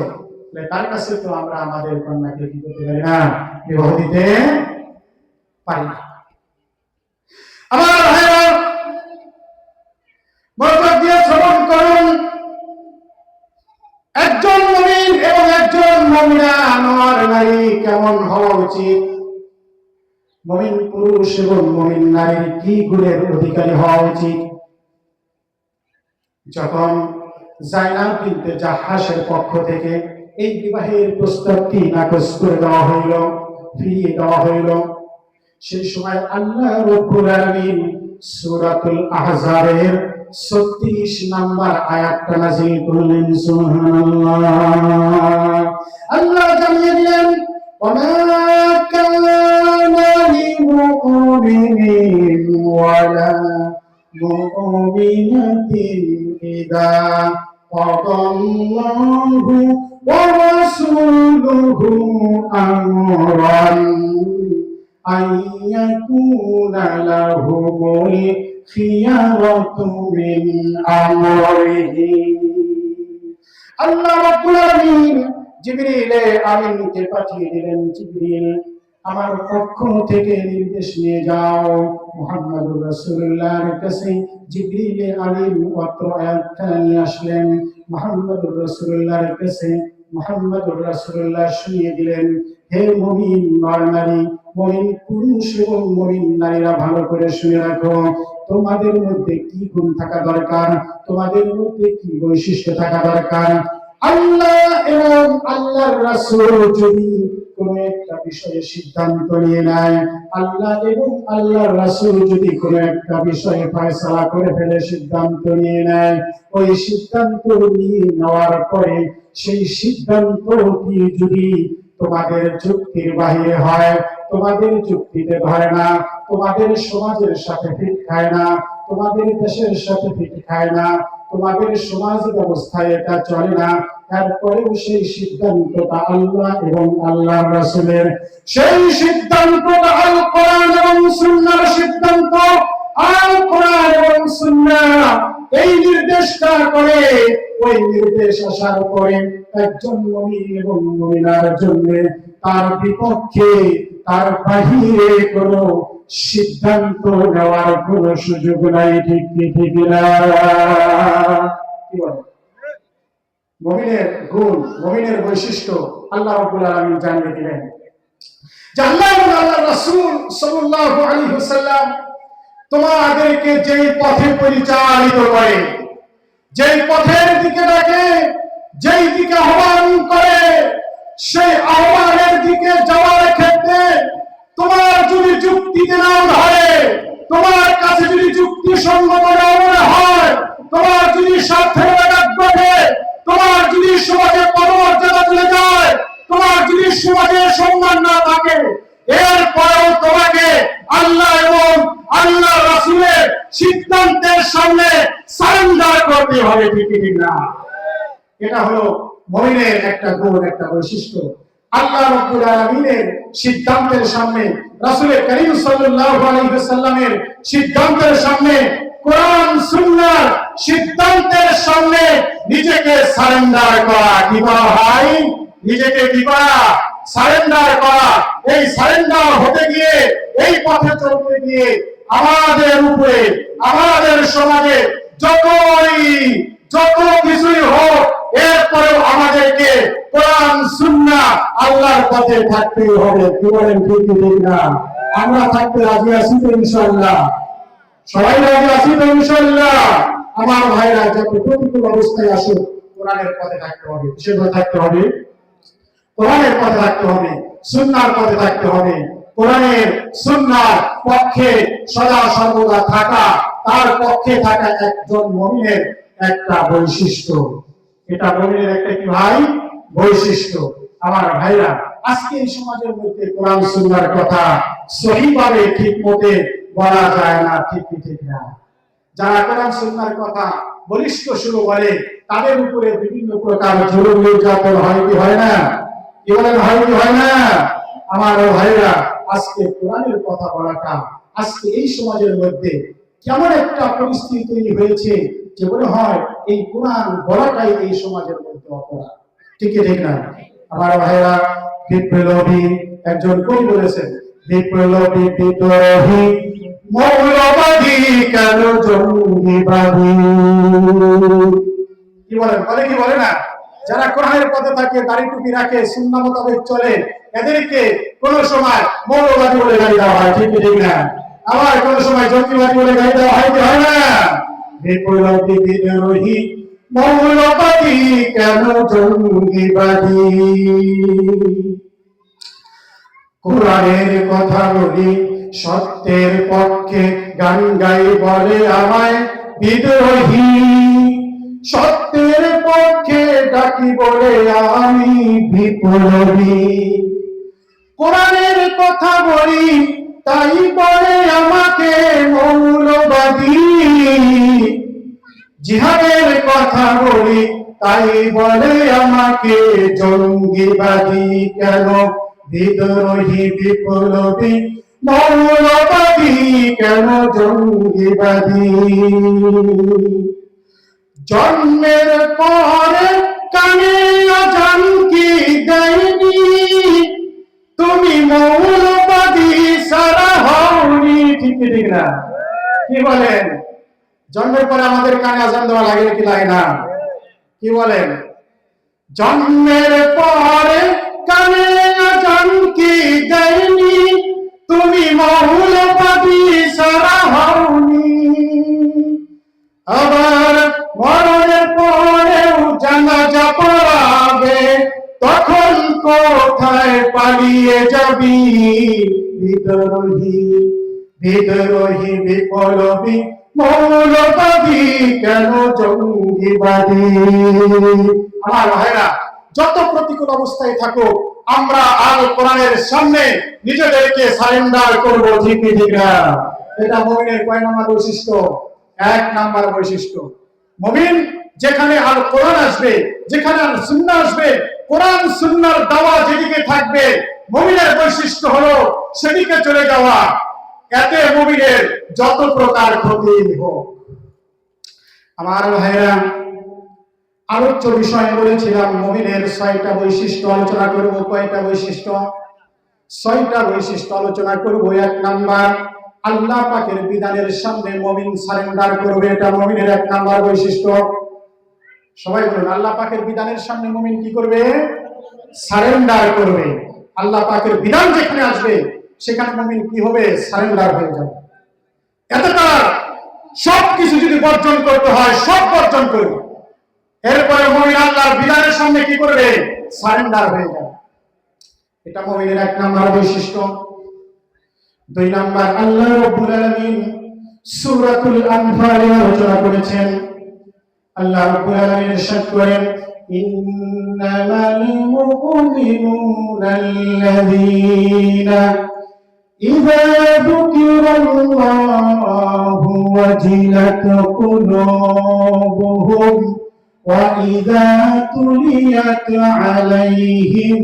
তার কাছে তো আমরা আমাদের কন্যাকে কি করতে পারি না, বিবাহ দিতে পারি না। আমার ভাইরা মনোযোগ দিয়ে শ্রবণ করুন, একজন মুমিন এবং একজন মুমিনা নর নারী কেমন হওয়া উচিত, মুমিন পুরুষ এবং মুমিন নারীর কি গুণের অধিকারী হওয়া উচিত। যখন জাইনাব বিনতে জাহাসের পক্ষ থেকে এই বিবাহের প্রস্তাবটি নাকচ করে দেওয়া হইল, ফিরিয়ে দেওয়া হইল, সেই সময় আল্লাহ রাব্বুল আলামিন সূরাতুল আহজাবের 36 নম্বর আয়াতটা নাযিল করলেন। সুবহানাল্লাহ, আল্লাহ জানিয়ে দিলেন, ওয়ামা কানা লিমুমিনিন ওয়ালা মুমিনাতিন ইযা কাদাল্লাহু ওয়া রাসূলুহু আমরান আইয়াকুনা লাহুমুল খিয়ারাতু মিন আমরিহি। আল্লাহ রাব্বুল আলামিন জিবরিল আমিনকে পাঠিয়ে দিলেন, জিবরিল আমার পক্ষ থেকে নির্দেশ নিয়ে যাও মুহাম্মদুর রাসূলুল্লাহর কাছে। জিবরিল আমিন অত্র আয়াতটা নিয়ে আসলেন মুহাম্মদুর রাসূলুল্লাহর কাছে। মুহাম্মদুর রাসূলুল্লাহ শুনিয়ে দিলেন, হে মুমিন নর নারী, মুমিন পুরুষ এবং মুমিন নারীরা ভালো করে শুনে রাখো, তোমাদের মধ্যে কি গুণ থাকা দরকার, তোমাদের মধ্যে কি বৈশিষ্ট্য থাকা দরকার। আল্লাহ এবং আল্লাহর রাসূল যদি কোন একটা বিষয়ে সিদ্ধান্ত নিয়ে নেয়, আল্লাহ এবং আল্লাহর রাসূল যদি কোন একটা বিষয়ে ফয়সালা করে ফেলে, সিদ্ধান্ত নিয়ে নেয়, ওই সিদ্ধান্ত নিয়ে নেওয়ার পরে সেই সিদ্ধান্তটি যদি তোমাদের যুক্তির বাহিরে হয়, তোমাদের যুক্তিতে ধরে না, তোমাদের সমাজের সাথে ফিট খায় না, তোমাদের দেশের সাথে ফিট খায় না, তোমাদের সমাজ ব্যবস্থায় এটা চলে না, তারপরেও সেই সিদ্ধান্তটা আল্লাহ এবং আল্লাহর রাসূলের, সেই সিদ্ধান্তটা আল কোরআন এবং সুন্নাহর সিদ্ধান্ত, আল কোরআন এবং সুন্নাহ এই নির্দেশটা করে, ওই নির্দেশ আসার পরে একজন মুমিন এবং মুমিনার জন্য তার বিপক্ষে, তার বাহিরে কোনো সিদ্ধান্ত নেওয়ার কোনো সুযোগ নাই। ঠিক কি ঠিক না? কি বলে? মুমিনের গুণ, মুমিনের বৈশিষ্ট্য আল্লাহ রাব্বুল আলামিন জানিয়ে দিলেন যে আল্লাহ এবং আল্লাহর রাসূল সাল্লাল্লাহু আলাইহি ওয়াসাল্লাম তোমাদেরকে যেই পথে পরিচালিত করে, যেই পথের দিকে ডাকে, যেই দিকে আহ্বান করে, সেই আহ্বানের দিকে যাওয়ার ক্ষেত্রে তোমার যদি যুক্তিতে না ধরে, তোমার কাছে যদি যুক্তিসঙ্গত না মনে হয়, তোমার যদি স্বার্থের ব্যাঘাত ঘটে, তোমার যদি সমাজে পদমর্যাদা চলে যায়, তোমার যদি সমাজে সম্মান না থাকে, এরপরেও তোমাকে আল্লাহ এবং আল্লাহ রাসূলের সিদ্ধান্তের সামনে সারেন্ডার করতে হবে। ঠিক না? এটা হলো মুমিনের একটা গুণ, একটা বৈশিষ্ট্য। আল্লাহ রাব্বুল আলামিনের সিদ্ধান্তের সামনে, রাসূল করিম সাল্লাল্লাহু আলাইহি ওয়াসাল্লামের সিদ্ধান্তের সামনে, কোরআন সুন্নাহর সিদ্ধান্তের সামনে নিজেকে সারেন্ডার করা। কি করা হয়? নিজেকে কি করা? সারেন্ডার করা। এই সারেন্ডার হতে গিয়ে, এই পথে চলতে গিয়ে আমাদের উপরে, আমাদের সমাজে যত কিছুই হোক, এরপরেও আমাদেরকে কোরআন সুন্নাহ আল্লাহর পথে থাকতে হবে। কি বলেন? ঠিক না? আমরা থাকতে রাজি আছি তো ইনশাআল্লাহ? সবাই রাজি আছি তো ইনশাআল্লাহ? আমার ভাইরা, যত প্রতিকূল অবস্থায় আসুক, কোরআনের পথে থাকতে হবে। কিসের পথে থাকতে হবে? কোরআনের পথে থাকতে হবে, সুন্নাহর পথে থাকতে হবে। কোরআনের সুন্নাহর পক্ষে সদা সর্বদা থাকা, তার পক্ষে থাকা একজন মুমিনের একটা বৈশিষ্ট্য। এটা মুমিনের একটা কি ভাই? বৈশিষ্ট্য। আমার ভাইরা, আজকে এই সমাজের মধ্যে কোরআন সুন্নাহর কথা সহিভাবে ঠিক মতে বলা যায় না। ঠিক না? যারা কোরআন সুন্নাহর কথা বলিষ্ঠ সুর বলে, তাদের উপরে বিভিন্ন প্রকার জুলুম নির্যাতন হয় কি হয় না? কি বলেন? হয় কি হয় না? আমার ভাইরা, আজকে কোরআনের কথা বলাটা আজকে এই সমাজের মধ্যে কেমন একটা পরিস্থিতি তৈরি হয়েছে যে মনে হয় এই কোরআন বলাটাই এই সমাজের মধ্যে অপরাধ। ঠিক না? আমার ভাইরা, বিপ্লবী একজন কবি বলেছেন, বিপ্লবী বিদ্রোহী মৌলবাদী কেন জঙ্গিবাদী। কি বলেন? বলে কি বলে না? যারা কোরআনের পথে থাকে, দাড়ি টুপি রাখে, সুন্নাহ মোতাবেক চলে, এদেরকে কোন সময় মৌলবাদী বলে গালি দেওয়া হয়। ঠিক না? আবার কোন সময় জঙ্গিবাদী বলে গালি দেওয়া হয় কি হয় না? বিপ্লবী বিদ্রোহী মৌলবাদী কেন জঙ্গিবাদী। কোরআনের কথা বলি, সত্যের পক্ষে গান গাই বলে আমায় বিদ্রোহী। সত্যের পক্ষে ডাকি বলে আমি বিপ্লবী। কোরআনের কথা বলি, তাই বলে আমাকে মৌলবাদী। জিহাদের কথা বলি, তাই বলে আমাকে জঙ্গিবাদী। কেন বিদ্রোহী বিপ্লবী মৌলবাদী কেন জঙ্গিবাদী। জন্মের পরে কানে আজান কি দেয়নি, তুমি মৌলবাদী সারা হওনি। ঠিক না? কি বলেন? জন্মের পরে আমাদের কানে আজান দেওয়া লাগে কি লাগে না? কি বলেন? জন্মের পরে কানে আজান কি দেয়নি, তুমি মৌলবাদী সারা হওনি। আবার মরণের পরেও জানাজা পড়াবে, তখন কোথায় পালিয়ে যাবি। বিদ্রোহী বিদ্রোহী বিপ্লবী মৌলবাদী কেন জঙ্গিবাদী। আমার ভাইরা, যত প্রতিকূল অবস্থায় থাকো, আমরা আল কোরআনের সামনে নিজেদেরকে সারেন্ডার করবো। ঠিক না? এটা মুমিনের কয় নাম্বার বৈশিষ্ট্য? 1 নাম্বার বৈশিষ্ট্য। মুমিন যেখানে আল কোরআন আসবে, যেখানে আল সুন্নাহ আসবে, কোরআন সুন্নাহর দাওয়া যেদিকে থাকবে, মুমিনের বৈশিষ্ট্য হলো সেদিকে চলে যাওয়া। এতে মুমিনের যত প্রকার ক্ষতি হোক। আমার ভাইরা, আলোচ্য বিষয় বলেছিলাম মুমিনের 6টা বৈশিষ্ট্য আলোচনা করব। কয়টা বৈশিষ্ট্য? 6টা বৈশিষ্ট্য আলোচনা করব। 1 নাম্বার, আল্লাহ পাকের বিধানের সামনে মুমিন সারেন্ডার করবে। এটা মুমিনের 1 নাম্বার বৈশিষ্ট্য। সবাই বলুন, আল্লাহ পাকের বিধানের সামনে মুমিন কি করবে? সারেন্ডার করবে। আল্লাহ পাকের বিধান যেখানে আসবে, সেখানে মুমিন কি হবে? সারেন্ডার হয়ে যাবে। এত তার সবকিছু যদি বর্জন করতে হয়, সব বর্জন করবে। এরপরে মুমিন আল্লাহর বিধানের সামনে কি করবে? সারেন্ডার হয়ে যাবে। এটা মুমিনের 1 নাম্বার বৈশিষ্ট্য। 2 নাম্বার, আল্লাহ রাব্বুল আলামিন সূরাতুল আনফালে আলোচনা করেছেন। আল্লাহ রাব্বুল আলামিন ইরশাদ করেন, ইন্নামাল মুমিনুনা আল্লাযীনা ইযা যুকিরাল্লাহু ওয়াজিলাত কুলুবুহুম ওয়া ইযা তুলিয়াত আলাইহিম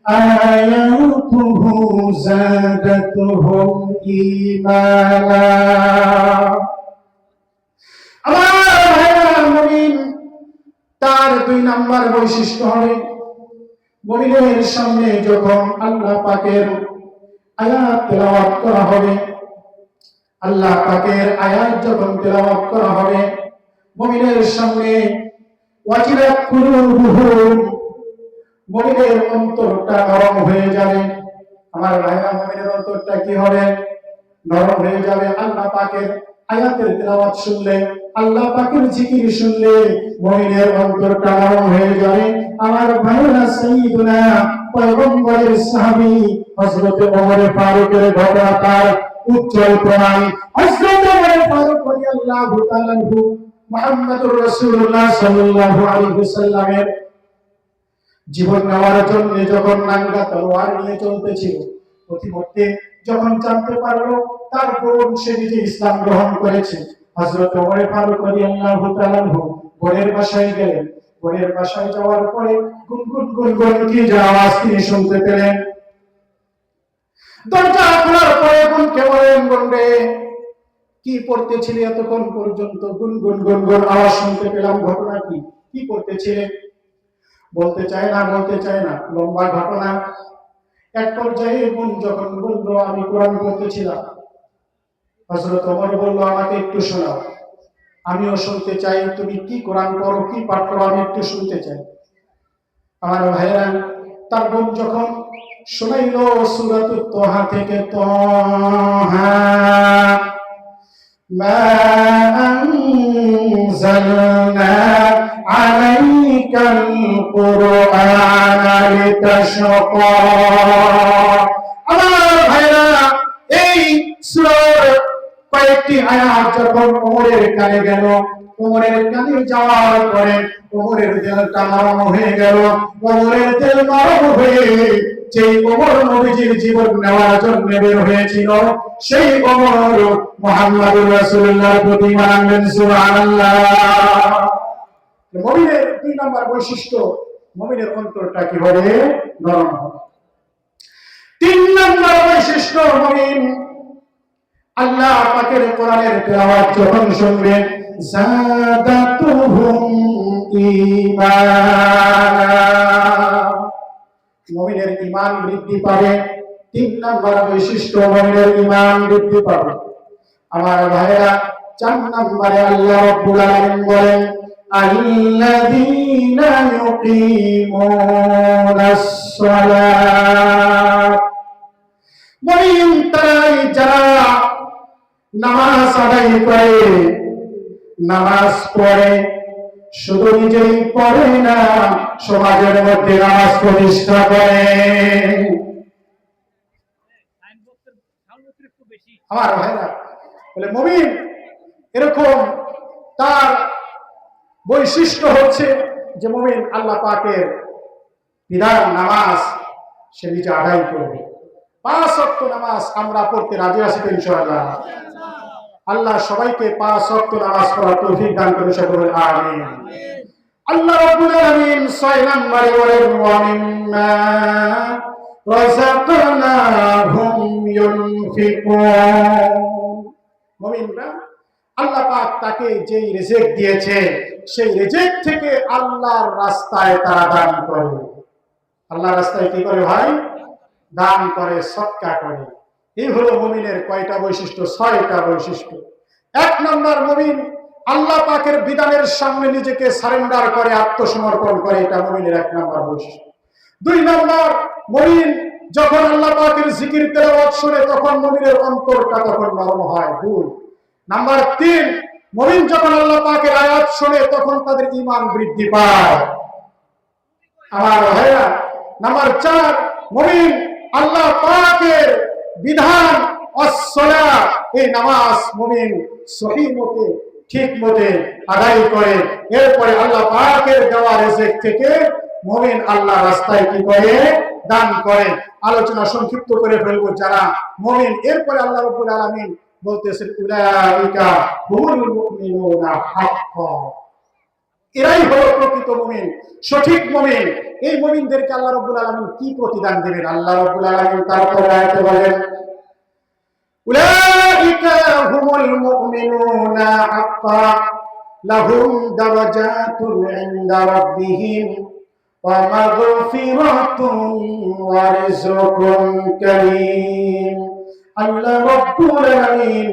আয়াতুহু যাদাতুহুম ঈমানা। আমার ভাইরা, মুমিন তার 2 নাম্বার বৈশিষ্ট্য হবে, মুমিনের সামনে যখন আল্লাহ পাকের আয়াত তেলাওয়াত করা হবে, আল্লাহ পাকের আয়াত যখন তেলাওয়াত করা হবে, মুমিনের সামনে ওয়াজিলাত কুলুবুহুম, মুমিনের অন্তরটা নরম হয়ে যাবে। আমার ভাইরা, মুমিনের অন্তরটা কি হবে? নরম হয়ে যাবে। আল্লাহ পাকের আয়াতের তেলাওয়াত শুনলে, আল্লাহ পাকের জিকির শুনলে মুমিনের অন্তরটা নরম হয়ে যাবে। আমার ভাইরা, সাইয়্যিদুনা পয়গম্বরের সাহাবী হযরত ওমর ফারুকের ঘটনা তার উজ্জ্বল প্রমাণ। হযরত ওমর ফারুক রাদিয়াল্লাহু তাআলা আনহু মুহাম্মদুর রাসূলুল্লাহ সাল্লাল্লাহু আলাইহি ওয়াসাল্লামের জীবন নেওয়ার জন্য যখন নাঙ্গা তলোয়ার নিয়ে চলতেছিল, প্রতিমধ্যে যখন জানতে পারলো তার বোন সে নিজে ইসলাম গ্রহণ করেছে, হযরত ওমর ফারুক রাদিয়াল্লাহু তাআলা আনহু বোনের বাসায় গেলেন। বোনের বাসায় যাওয়ার পরে গুনগুন গুনগুন কি আওয়াজ তিনি শুনতে পেলেন। দরজা খোলার পরে বোনকে বলেন, বোন রে, কি পড়তেছিলে এতক্ষণ পর্যন্ত? গুনগুন গুনগুন আওয়াজ শুনতে পেলাম, ঘটনা কি? কি পড়তেছিলে? বলতে চায় না, লম্বা ঘটনা। এক পর্যায়ে বোন যখন বলল, আমি কোরআন পড়তেছিলাম, হযরত ওমর বলল, আমাকে একটু শোনাও, আমিও শুনতে চাই, তুমি কি কোরআন পড়ো, কি পাঠ করো, আমি একটু শুনতে চাই। আমার ভাইরা, তার বোন যখন শোনাইল সূরাতুত তাহা থেকে, তাহা মা আনজালনা আলাইকাল কুরআনা লিতাশকা। আমার ভাইরা, এই সূরার কয়েকটি আয়াত যখন ওমরের কানে গেল, ওমরের কানে যাওয়ার পরে ওমরের দিলটা নরম হয়ে গেল। ওমরের দিল নরম হয়ে যেই ওমর নবীজির জীবন নেওয়ার জন্য বের হয়েছিল, সেই ওমর মুহাম্মদুর রাসূলুল্লাহর প্রতি মানলেন। সুবহানাল্লাহ। মুমিনের 2 নাম্বার বৈশিষ্ট্য, মুমিনের অন্তরটা কি হবে? নরম হবে। 3 নাম্বার বৈশিষ্ট্য, মুমিন আল্লাহ পাকের কোরআনের তেলাওয়াত যখন শুনবে, যাদাতুহুম ঈমানা, মুমিনের ঈমান বৃদ্ধি পাবে। 3 নাম্বার বৈশিষ্ট্য, মুমিনের ঈমান বৃদ্ধি পাবে। আমার ভাইরা, 4 নম্বরে আল্লাহ রাব্বুল আলামিন বলেন, আল্লাযীনা ইউকিমুনাস সালাত, মুমিন তারাই যারা নামাজ আদায় করে, নামাজ পড়ে, শুধু নিজেই পড়ে না, সমাজের মধ্যে নামাজ প্রতিষ্ঠা করে। আমার ভাইরা বলে, মুমিন এরকম তার বৈশিষ্ট্য হচ্ছে যে মুমিন আল্লাহ পাকের বিধান নামাজ সে নিজে আদায় করবে। 5 ওয়াক্ত নামাজ আমরা পড়তে রাজি আছি তো ইনশাআল্লাহ। আল্লাহ সবাইকে 5 ওয়াক্ত নামাজ পড়ার তৌফিক দান করে, সকলে আমিন। আল্লাহ রাব্বুল আলামিন 6 নম্বরে বলেন, ওয়া মিম্মা রাযাকনাহুম ইউনফিকুন। মুমিনরা আল্লাহ পাক তাকে যেই রিজিক দিয়েছে, সেই রিজিক থেকে আল্লাহর রাস্তায় তারা দান করে। আল্লাহর রাস্তায় কি করে ভাই? দান করে, সদকা করে। এই হলো মুমিনের কয়টা বৈশিষ্ট্য? 6টা বৈশিষ্ট্য। 1 নম্বর, মুমিন আল্লাহ পাকের বিধানের সামনে নিজেকে সারেন্ডার করে, আত্মসমর্পণ করে, এটা মুমিনের 1 নম্বর বৈশিষ্ট্য। 2 নম্বর, মুমিন যখন আল্লাহ পাকের জিকির তেলাওয়াত শুনে তখন মুমিনের অন্তরটা তখন নরম হয়। 2 নাম্বার 3, মুমিন যখন আল্লাহ পাকের আয়াত শুনে তখন তাদের ঈমান বৃদ্ধি পায়। আমার ভাইরা, নাম্বার 4, মুমিন আল্লাহ পাকের বিধান as-সালাত, এই নামাজ মুমিন সহিহ মতে, ঠিক মতে আদায় করে। এরপরে আল্লাহ পাকের দেওয়া রিজিক থেকে মুমিন আল্লাহ রাস্তায় কি করে? দান করে। আলোচনা সংক্ষিপ্ত করে ফেলবো যারা মুমিন। এরপরে আল্লাহ রাব্বুল আলামিন বলতেছেন, উলাইকা হুমুল মুমিনুনা হাক্কান, এরাই হলো প্রকৃত মুমিন, সঠিক মুমিন। এই মুমিনদেরকে আল্লাহ রাব্বুল আলামিন কি প্রতিদান দেবেন? আল্লাহ রাব্বুল আলামিন তারপরে আয়াতে বলেন, উলাইকা হুমুল মুমিনুনা হাক্কান লাহুম দারাজাতুন ইনদা রাব্বিহিম ওয়া মাগফিরাতুন ওয়া রিজকুন কারীম। আল্লাহ রাব্বুল আলামিন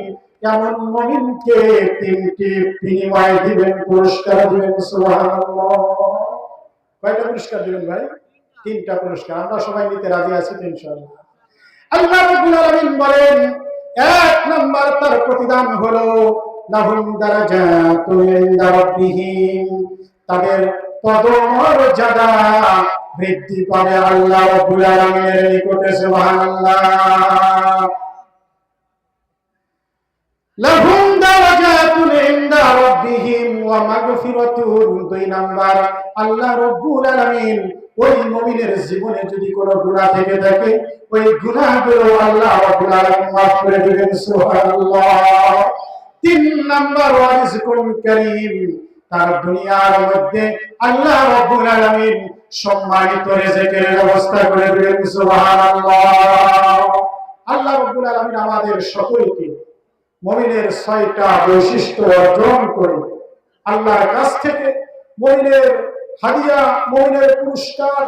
এমন মুমিনকে তিনটি বিনিময় দিবেন, পুরস্কার দিবেন। সুবহানাল্লাহ। কয়টা পুরস্কার দিবেন ভাই? তিনটা পুরস্কার। আমরা সবাই নিতে রাজি আছি তো ইনশাআল্লাহ? আল্লাহ রাব্বুল আলামিন বলেন, এক নাম্বার তার প্রতিদান হলো লাহুম দারাজাতুন ইনদা রাব্বিহিম, তাদের পদমর্যাদা বৃদ্ধি পাবে আল্লাহ রাব্বুল আলামিনের নিকটে। সুবহানাল্লাহ। লাহুম দারাজাতুন ইনদা রাব্বিহিম ওয়া মাগফিরাতুন। দুই নাম্বার, আল্লাহ রাব্বুল আলামিন ওই মুমিনের জীবনে যদি কোনো গুনাহ থেকে থাকে, ওই গুনাহগুলো আল্লাহ রাব্বুল আলামিন মাফ করে দিবেন। সুবহানাল্লাহ। তিন নাম্বার, ওয়া রিজকুন কারীম, তার দুনিয়ার মধ্যে আল্লাহ রাব্বুল আলামিন সম্মানিত রিজকের ব্যবস্থা করে দিবেন। সুবহানাল্লাহ। আল্লাহ রাব্বুল আলামিন আমাদের সকলকে মুমিনের ৬টা বৈশিষ্ট্য অর্জন করে আল্লাহর কাছ থেকে মুমিনের হাদিয়া, মুমিনের পুরস্কার,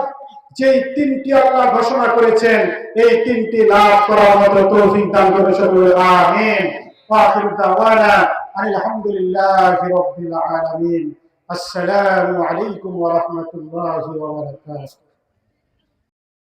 যেই তিনটি আল্লাহ ঘোষণা করেছেন, এই তিনটি লাভ করার মতো তৌফিক দান করে সকলে আমিন। ওয়া আখিরু দাওয়ানা আলহামদুলিল্লাহি রাব্বিল আলামিন। আসসালামু আলাইকুম ওয়া রাহমাতুল্লাহি ওয়া বারাকাতুহু।